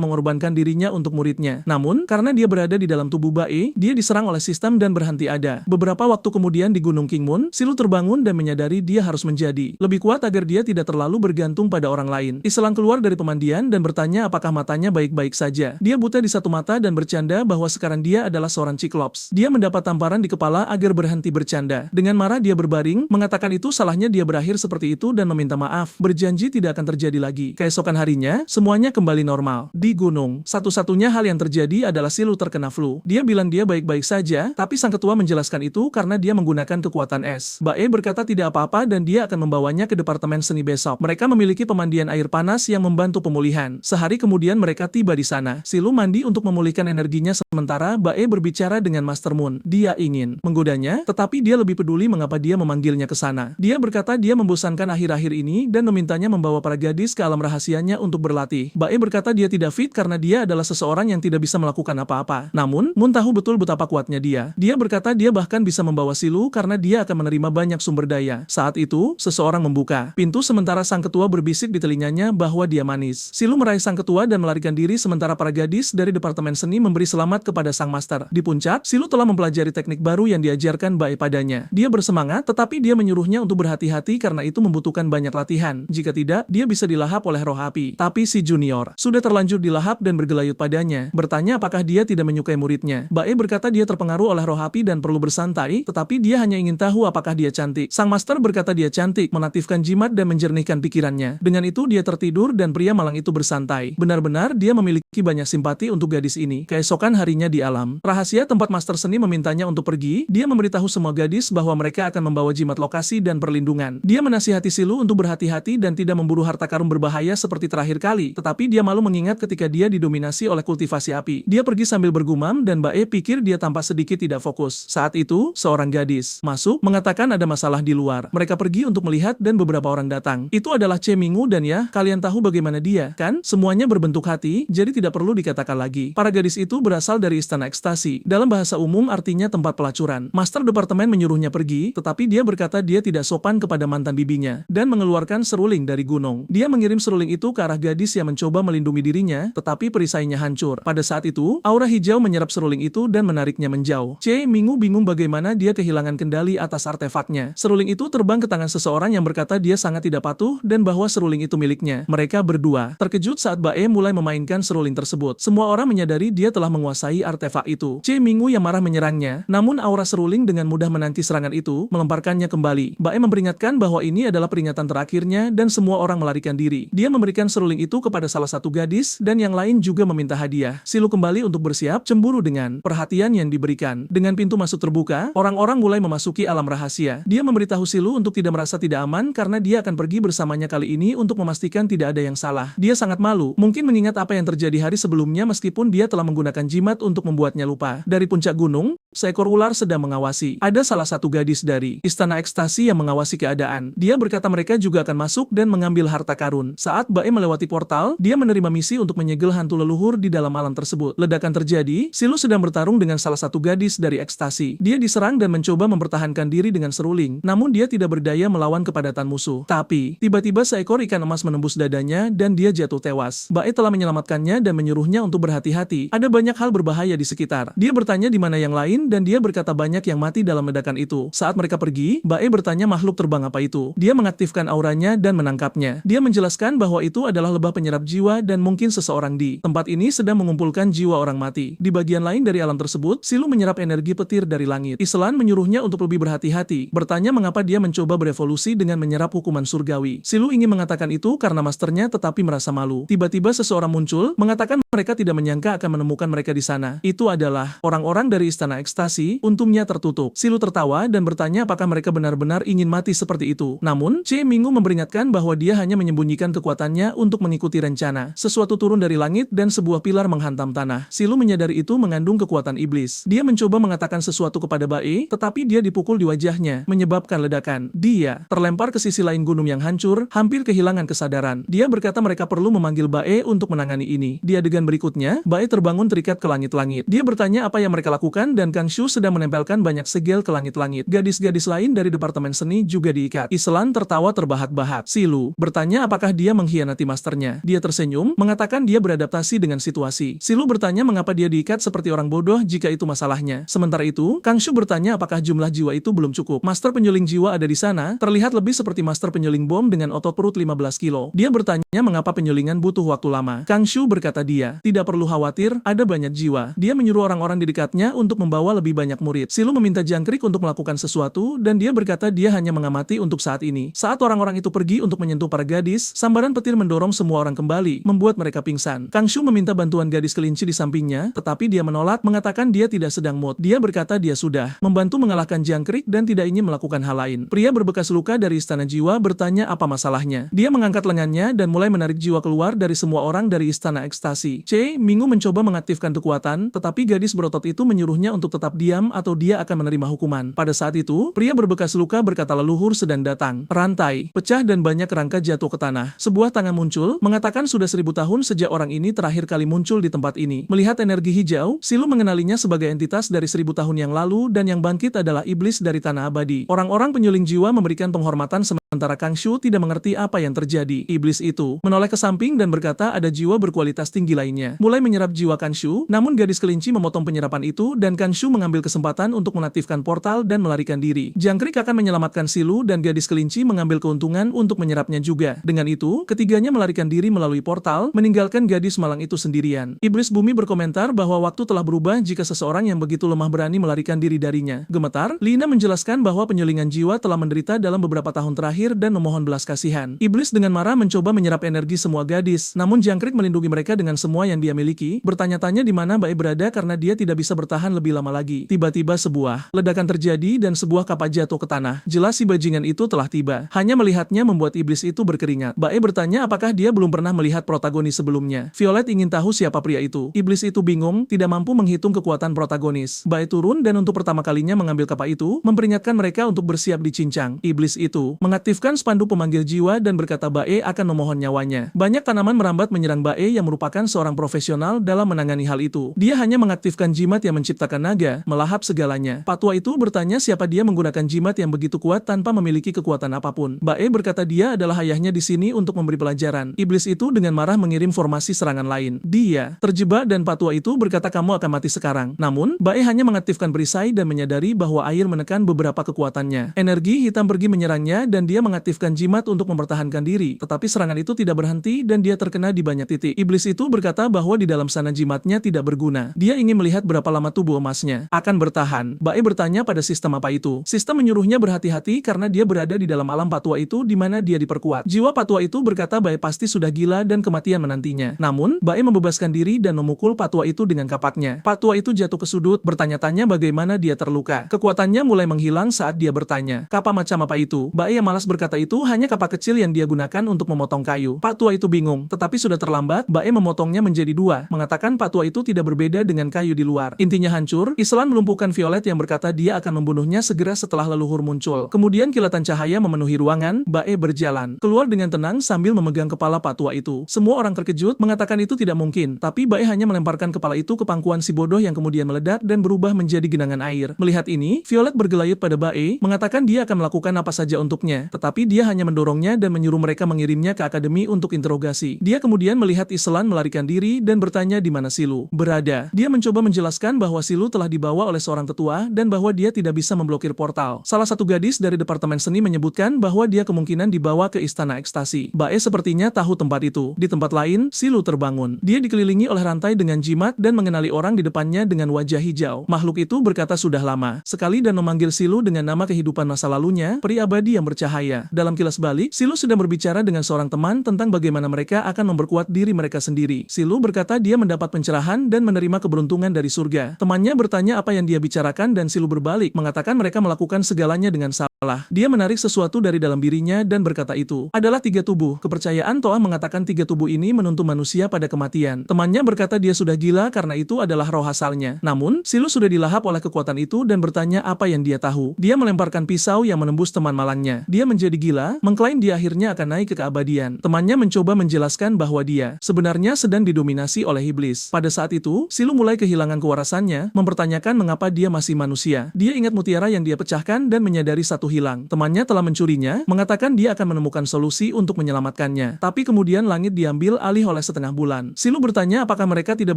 S1: mengorbankan dirinya untuk muridnya. Namun, karena dia berada di dalam tubuh Bae, dia diserang oleh sistem dan berhenti ada. Beberapa waktu kemudian di Gunung Kingmun, Silu terbangun dan menyadari dia harus menjadi lebih kuat agar dia tidak terlalu bergantung pada orang lain. Islan keluar dari pemandian dan bertanya apakah matanya baik-baik saja. Dia buta di satu mata dan bercanda bahwa sekarang dia adalah seorang Cyclops. Dia mendapat tamparan di kepala agar berhenti bercanda. Dengan marah dia berbaring, mengatakan itu salahnya dia berakhir seperti itu dan meminta maaf, berjanji tidak akan terjadi lagi. Keesokan harinya, semuanya kembali normal. Di gunung, satu-satunya hal yang terjadi adalah Silu terkena flu. Dia bilang dia baik-baik saja, tapi sang ketua menjelaskan itu karena dia menggunakan kekuatan es. Bae berkata tidak apa-apa dan dia akan membawanya ke departemen seni besok. Mereka memiliki pemandian air panas yang membantu pemulihan. Sehari kemudian mereka tiba di sana. Silu mandi untuk memulihkan energinya sementara Bae berbicara dengan Master Moon. Dia ingin menggodanya, tetapi dia lebih peduli mengapa dia memanggilnya ke sana. Dia berkata dia membosankan akhir-akhir ini dan memintanya membawa para gadis ke alam rahasianya untuk berlatih. Bae berkata dia tidak fit karena dia adalah seseorang yang tidak bisa melakukan apa-apa. Namun, Moon tahu betul betapa kuatnya dia. Dia berkata dia bahkan bisa membawa Silu karena dia akan menerima banyak sumber daya. Saat itu, seseorang membuka pintu sementara sang ketua berbisik di telinganya bahwa dia manis. Silu meraih sang ketua dan melarikan diri sementara para gadis dari departemen seni memberi selamat kepada sang master. Di puncak, Silu telah mempelajari teknik baru yang diajarkan Bae padanya. Dia bersemangat, tetapi dia menyuruhnya untuk berhati-hati karena itu membutuhkan banyak latihan. Jika tidak, dia bisa dilahap oleh roh api. Tapi si junior sudah terlanjur dilahap dan bergelayut padanya, bertanya apakah dia tidak menyukai muridnya. Bae berkata dia terpengaruh oleh roh api dan perlu bersantai, tetapi dia hanya ingin tahu apakah dia cantik. Sang master berkata dia cantik, mengaktifkan jimat dan menjernihkan pikirannya. Dengan itu dia tertidur dan pria malang itu bersantai. Benar-benar dia memiliki banyak simpati untuk gadis ini. Keesokan harinya di alam rahasia tempat master seni memintanya untuk pergi, dia memberitahu semua gadis bahwa mereka akan membawa jimat lokasi dan perlindungan. Dia menasihati Silu untuk berhati-hati dan tidak memburu harta karun berbahaya seperti terakhir kali, tetapi dia malu mengingat ketika dia didominasi oleh kultivasi api. Dia pergi sambil bergumam dan Bae pikir dia tampak sedikit tidak fokus. Saat itu, seorang gadis masuk, mengatakan ada masalah di luar. Mereka pergi untuk melihat dan beberapa orang datang. Itu adalah Che Mingu dan ya, kalian tahu bagaimana dia, kan? Semuanya berbentuk hati, jadi tidak perlu dikatakan lagi. Para gadis itu berasal dari istana ekstasi. Dalam bahasa umum artinya tempat pelacuran. Master departemen menyuruhnya pergi, tetapi dia berkata dia tidak sopan kepada mantan bibinya, dan mengeluarkan seruling dari gunung. Dia mengirim seruling itu ke arah gadis yang mencoba melindungi dirinya, tetapi perisainya hancur. Pada saat itu, aura hijau menyerap seruling itu dan menariknya menjauh. Che Mingu bingung bagaimana dia kehilangan kendali atas artefaknya. Seruling itu terbang ke tangan seseorang yang berkata dia sangat tidak patuh dan bahwa seruling itu miliknya. Mereka berdua terkejut saat Bae mulai memainkan seruling tersebut. Semua orang menyadari dia telah menguasai artefak itu. Che Mingu yang marah menyerangnya, namun aura seruling dengan mudah menanti serangan itu, melemparkannya kembali. Bae memperingatkan bahwa ini adalah peringatan terakhirnya dan semua orang melarikan diri. Dia memberikan seruling itu kepada salah satu gadis dan yang lain juga meminta hadiah. Silu kembali untuk bersiap, cemburu dengan perhatian yang diberikan. Dengan pintu masuk terbuka, orang-orang mulai memasuki alam rahasia. Dia memberitahu Silu untuk tidak merasa tidak aman karena dia akan pergi bersamanya kali ini untuk memastikan tidak ada yang salah. Dia sangat malu, mungkin mengingat apa yang terjadi hari sebelumnya meskipun dia telah menggunakan jimat untuk membuatnya lupa. Dari puncak gunung, seekor ular sedang mengawasi. Ada salah satu gadis dari Istana Ekstasi yang mengawasi keadaan. Dia berkata mereka juga akan masuk dan mengambil harta karun. Saat Bae melewati portal, dia menerima misi untuk menyegel hantu leluhur di dalam alam tersebut. Ledakan terjadi, Silu sedang bertarung dengan salah satu gadis dari Ekstasi. Dia diserang dan mencoba mempertahankan diri dengan seruling, namun dia tidak berdaya melawan kepadatan musuh. Tapi, tiba-tiba seekor ikan emas menembus dadanya dan dia jatuh tewas. Bae telah menyelamatkannya dan menyuruhnya untuk berhati-hati. Ada banyak hal berbahaya di sekitar. Dia bertanya di mana yang lain dan dia berkata banyak yang mati dalam ledakan itu. Saat mereka pergi, Bae bertanya makhluk terbang apa itu. Dia mengaktifkan auranya dan menangkapnya. Dia menjelaskan bahwa itu adalah lebah penyerap jiwa dan mungkin seseorang di tempat ini sedang mengumpulkan jiwa orang mati. Di bagian lain dari alam tersebut, Silu menyerap energi petir dari langit. Islan menyuruhnya untuk lebih berhati-hati, bertanya mengapa dia mencoba berevolusi dengan menyerap hukuman surgawi. Silu ingin mengatakan itu karena masternya tetapi merasa malu. Tiba-tiba seseorang muncul, mengatakan mereka tidak menyangka akan menemukan mereka di sana. Itu adalah orang-orang dari Istana Ekstasi, untungnya tertutup. Silu tertawa dan bertanya apakah mereka benar-benar ingin mati seperti itu. Namun, Che Minggu memperingatkan bahwa dia hanya menyembunyikan kekuatannya untuk mengikuti rencana. Sesuatu turun dari langit dan sebuah pilar menghantam tanah. Silu menyadari itu mengandung kekuatan iblis. Dia mencoba mengatakan sesuatu kepada Bae, tetapi dia dipukul di wajahnya, menyebabkan ledakan. Dia terlempar ke sisi lain gunung yang hancur, hampir kehilangan kesadaran. Dia berkata mereka perlu memanggil Bae untuk menangani ini. Di adegan berikutnya, Bae terbangun terikat ke langit-langit. Dia bertanya apa yang mereka lakukan dan Kang Shu sedang menempelkan banyak segel ke langit-langit. Gadis-gadis lain dari Departemen Seni juga diikat. Islan tertawa terbahak-bahak. Silu bertanya apakah dia mengkhianati masternya. Dia tersenyum, mengatakan dia beradaptasi dengan situasi. Silu bertanya mengapa dia diikat seperti orang bodoh jika itu masalahnya. Sementara itu, Kang Shu bertanya apakah jumlah jiwa itu belum cukup. Master penyuling jiwa ada di sana, terlihat lebih seperti master penyuling bom dengan otot perut 15 kilo. Dia bertanya mengapa penyulingan butuh waktu lama. Kang Shu berkata dia tidak perlu khawatir, ada banyak jiwa. Dia menyuruh orang-orang di dekatnya untuk membawa lebih banyak murid. Silu meminta jangkrik untuk melakukan sesuatu dan dia berkata dia hanya mengamati untuk saat ini. Saat orang-orang itu pergi untuk menyentuh para gadis, sambaran petir mendorong semua orang kembali, membuat mereka pingsan. Kang Shu meminta bantuan gadis kelinci di sampingnya, tetapi dia menolak, mengatakan dia tidak sedang mood. Dia berkata dia sudah membantu mengalahkan jangkrik dan tidak ingin melakukan hal lain. Pria berbekas luka dari Istana Jiwa bertanya apa masalahnya. Dia mengangkat lengannya dan mulai menarik jiwa keluar dari semua orang dari Istana Ekstasi. Che Minggu mencoba mengaktifkan kekuatan, tetapi gadis berotot itu menyuruhnya untuk tetap diam atau dia akan menerima hukuman. Pada saat itu, pria berbekas luka berkata leluhur sedang datang. Rantai pecah dan banyak kerangka jatuh ke tanah. Sebuah tangan muncul, mengatakan sudah 1000 tahun sejak orang ini terakhir kali muncul di tempat ini. Melihat energi hijau, Silu mengenalinya sebagai entitas dari 1000 tahun yang lalu dan yang bangkit adalah iblis dari tanah abadi. Orang-orang penyuling jiwa memberikan penghormatan sementara Kang Shu tidak mengerti apa yang terjadi. Iblis itu menoleh ke samping dan berkata ada jiwa berkualitas tinggi lainnya. Mulai menyerap jiwa Kang Shu, namun gadis kelinci memotong penyerapan itu dan Kang Shu mengambil kesempatan untuk mengaktifkan portal dan melarikan diri. Jangkrik akan menyelamatkan Silu dan gadis kelinci mengambil keuntungan untuk menyerapnya juga. Dengan itu, ketiganya melarikan diri melalui portal, meninggalkan gadis malang itu sendirian. Iblis bumi berkomentar bahwa waktu telah berubah jika seseorang yang begitu lemah berani melarikan diri darinya. Gemetar, Lina menjelaskan bahwa penyulingan jiwa telah menderita dalam beberapa tahun terakhir dan memohon belas kasihan. Iblis dengan marah mencoba menyerap energi semua gadis, namun Jangkrik melindungi mereka dengan semua yang dia miliki, bertanya-tanya di mana Bae berada karena dia tidak bisa bertahan lebih lama lagi. Tiba-tiba sebuah ledakan terjadi dan sebuah kapak jatuh ke tanah. Jelas si bajingan itu telah tiba. Hanya melihatnya membuat iblis itu berkeringat. Bae bertanya apakah dia belum pernah melihat protagonis sebelumnya. Violet ingin tahu siapa pria itu. Iblis itu bingung, tidak mampu menghitung kekuatan protagonis. Bae turun dan untuk pertama kalinya mengambil kapak itu, memperingatkan mereka untuk bersiap dicincang. Iblis itu mengaktifkan spanduk pemanggil jiwa dan berkata Bae akan memohon nyawanya. Banyak tanaman merambat menyerang Bae yang merupakan seorang profesional dalam menangani hal itu. Dia hanya mengaktifkan jimat yang menciptakan naga, melahap segalanya. Patwa itu bertanya siapa dia menggunakan jimat yang begitu kuat tanpa memiliki kekuatan apapun. Bae berkata dia adalah ayahnya di sini untuk memberi pelajaran. Iblis itu dengan marah mengirim formasi serangan lain. Dia terjebak dan Patwa itu berkata kamu akan mati sekarang. Namun, Bae hanya mengaktifkan perisai dan menyadari bahwa air menekan beberapa kekuatannya. Energi hitam pergi menyerangnya dan dia mengaktifkan jimat untuk mempertahankan diri, tetapi serangan itu tidak berhenti dan dia terkena di banyak titik. Iblis itu berkata bahwa di dalam sana jimatnya tidak berguna. Dia ingin melihat berapa lama tubuh emasnya akan bertahan. Bae bertanya pada sistem apa itu. Sistem menyuruhnya berhati-hati karena dia berada di dalam alam patua itu di mana dia diperkuat. Jiwa patua itu berkata Bae pasti sudah gila dan kematian menantinya. Namun, Bae membebaskan diri dan memukul patua itu dengan kapaknya. Patua itu jatuh ke sudut, bertanya-tanya bagaimana dia terluka. Kekuatannya mulai menghilang saat dia bertanya, "Kapak macam apa itu?" Bae yang malas berkata itu hanya kapak kecil yang dia gunakan untuk memotong kayu. Patua itu bingung, tetapi sudah terlambat. Bae memotongnya menjadi dua, mengatakan patua itu tidak berbeda dengan kayu di luar. Intinya hancur. Islan melumpuhkan Violet yang berkata dia akan membunuhnya segera setelah leluhur muncul. Kemudian kilatan cahaya memenuhi ruangan. Bae berjalan keluar dengan tenang sambil memegang kepala patua itu. Semua orang terkejut, mengatakan itu tidak mungkin, tapi Bae hanya melemparkan kepala itu ke pangkuan si bodoh yang kemudian meledak dan berubah menjadi genangan air. Melihat ini, Violet bergelayut pada Bae, mengatakan dia akan melakukan apa saja untuknya, tetapi dia hanya mendorongnya dan menyuruh mereka mengirimnya ke akademi untuk interogasi. Dia kemudian melihat Islan melarikan diri dan bertanya di mana Silu berada. Dia mencoba menjelaskan bahwa Silu telah dibawa oleh seorang tetua dan bahwa dia tidak bisa memblokir portal. Salah satu gadis dari departemen seni menyebutkan bahwa dia kemungkinan dibawa ke istana ekstasi. Bae sepertinya tahu tempat itu. Di tempat lain, Silu terbangun. Dia dikelilingi oleh rantai dengan jimat dan mengenali orang di depannya dengan wajah hijau. Makhluk itu berkata sudah lama sekali dan memanggil Silu dengan nama kehidupan masa lalunya, peri abadi yang bercahaya. Dalam kilas balik, Silu sedang berbicara dengan seorang teman tentang bagaimana mereka akan memperkuat diri mereka sendiri. Silu berkata dia mendapat pencerahan dan menerima keberuntungan dari surga. Temannya bertanya apa yang dia bicarakan dan Silu berbalik, mengatakan mereka melakukan segalanya dengan salah. Dia menarik sesuatu dari dalam dirinya dan berkata itu adalah 3 tubuh. Kepercayaan Toa mengatakan 3 tubuh ini menuntun manusia pada kematian. Temannya berkata dia sudah gila karena itu adalah roh asalnya. Namun, Silu sudah dilahap oleh kekuatan itu dan bertanya apa yang dia tahu. Dia melemparkan pisau yang menembus teman malangnya. Dia menjadi gila, mengklaim dia akhirnya akan naik ke keabadian. Temannya mencoba menjelaskan bahwa dia sebenarnya sedang didominasi oleh iblis. Pada saat itu, Silu mulai kehilangan kewarasannya, mempertanyakan mengapa dia masih manusia. Dia ingat mutiara yang dia pecahkan dan menyadari satu hilang. Temannya telah mencurinya, mengatakan dia akan menemukan solusi untuk menyelamatkannya. Tapi kemudian langit diambil alih oleh setengah bulan. Silu bertanya apakah mereka tidak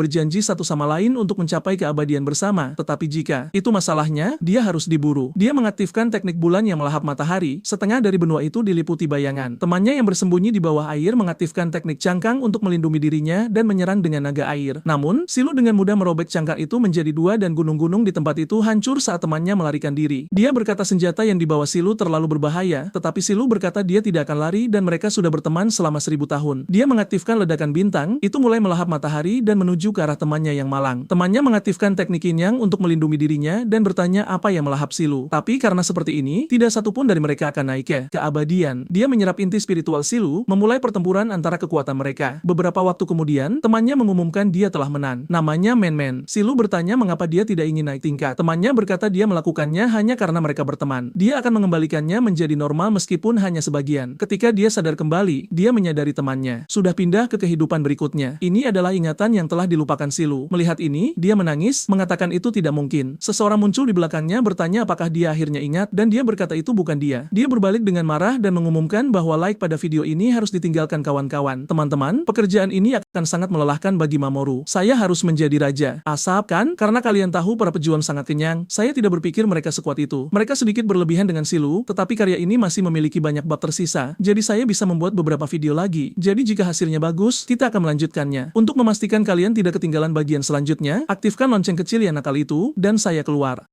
S1: berjanji satu sama lain untuk mencapai keabadian bersama. Tetapi jika itu masalahnya, dia harus diburu. Dia mengaktifkan teknik bulan yang melahap matahari. Setengah dari benua itu diliputi bayangan. Temannya yang bersembunyi di bawah air mengaktifkan teknik cangkang untuk melindungi dirinya dan menyerang dengan naga air. Namun, Silu dengan mudah merobek cangkang itu menjadi 2 dan gunung-gunung di tempat itu hancur saat temannya melarikan diri. Dia berkata senjata yang dibawa Silu terlalu berbahaya, tetapi Silu berkata dia tidak akan lari dan mereka sudah berteman selama 1000 tahun. Dia mengaktifkan ledakan bintang, itu mulai melahap matahari dan menuju ke arah temannya yang malang. Temannya mengaktifkan teknik yin yang untuk melindungi dirinya dan bertanya apa yang melahap Silu. Tapi karena seperti ini, tidak satupun dari mereka akan naik ke keabadian. Dia menyerap inti spiritual Silu, memulai pertempuran antara kekuatan mereka. Beberapa waktu kemudian, temannya mengumumkan dia telah menang. Namanya Men-Men. Silu bertanya mengapa dia tidak ingin naik tingkat. Temannya berkata dia melakukannya hanya karena mereka berteman. Dia akan mengembalikannya menjadi normal meskipun hanya sebagian. Ketika dia sadar kembali, dia menyadari temannya sudah pindah ke kehidupan berikutnya. Ini adalah ingatan yang telah dilupakan Silu. Melihat ini, dia menangis, mengatakan itu tidak mungkin. Seseorang muncul di belakangnya bertanya apakah dia akhirnya ingat dan dia berkata itu bukan dia. Dia berbalik dengan marah dan mengumumkan bahwa like pada video ini harus ditinggalkan kawan-kawan. Teman-teman, pekerjaan ini akan sangat melelahkan bagi Mamoru. Saya harus menjadi raja. Asap kan? Karena kalian tahu para pejuang sangat kenyang, saya tidak berpikir mereka sekuat itu. Mereka sedikit berlebihan dengan Silu, tetapi karya ini masih memiliki banyak bab tersisa, jadi saya bisa membuat beberapa video lagi. Jadi jika hasilnya bagus, kita akan melanjutkannya. Untuk memastikan kalian tidak ketinggalan bagian selanjutnya, aktifkan lonceng kecil yang nakal itu, dan saya keluar.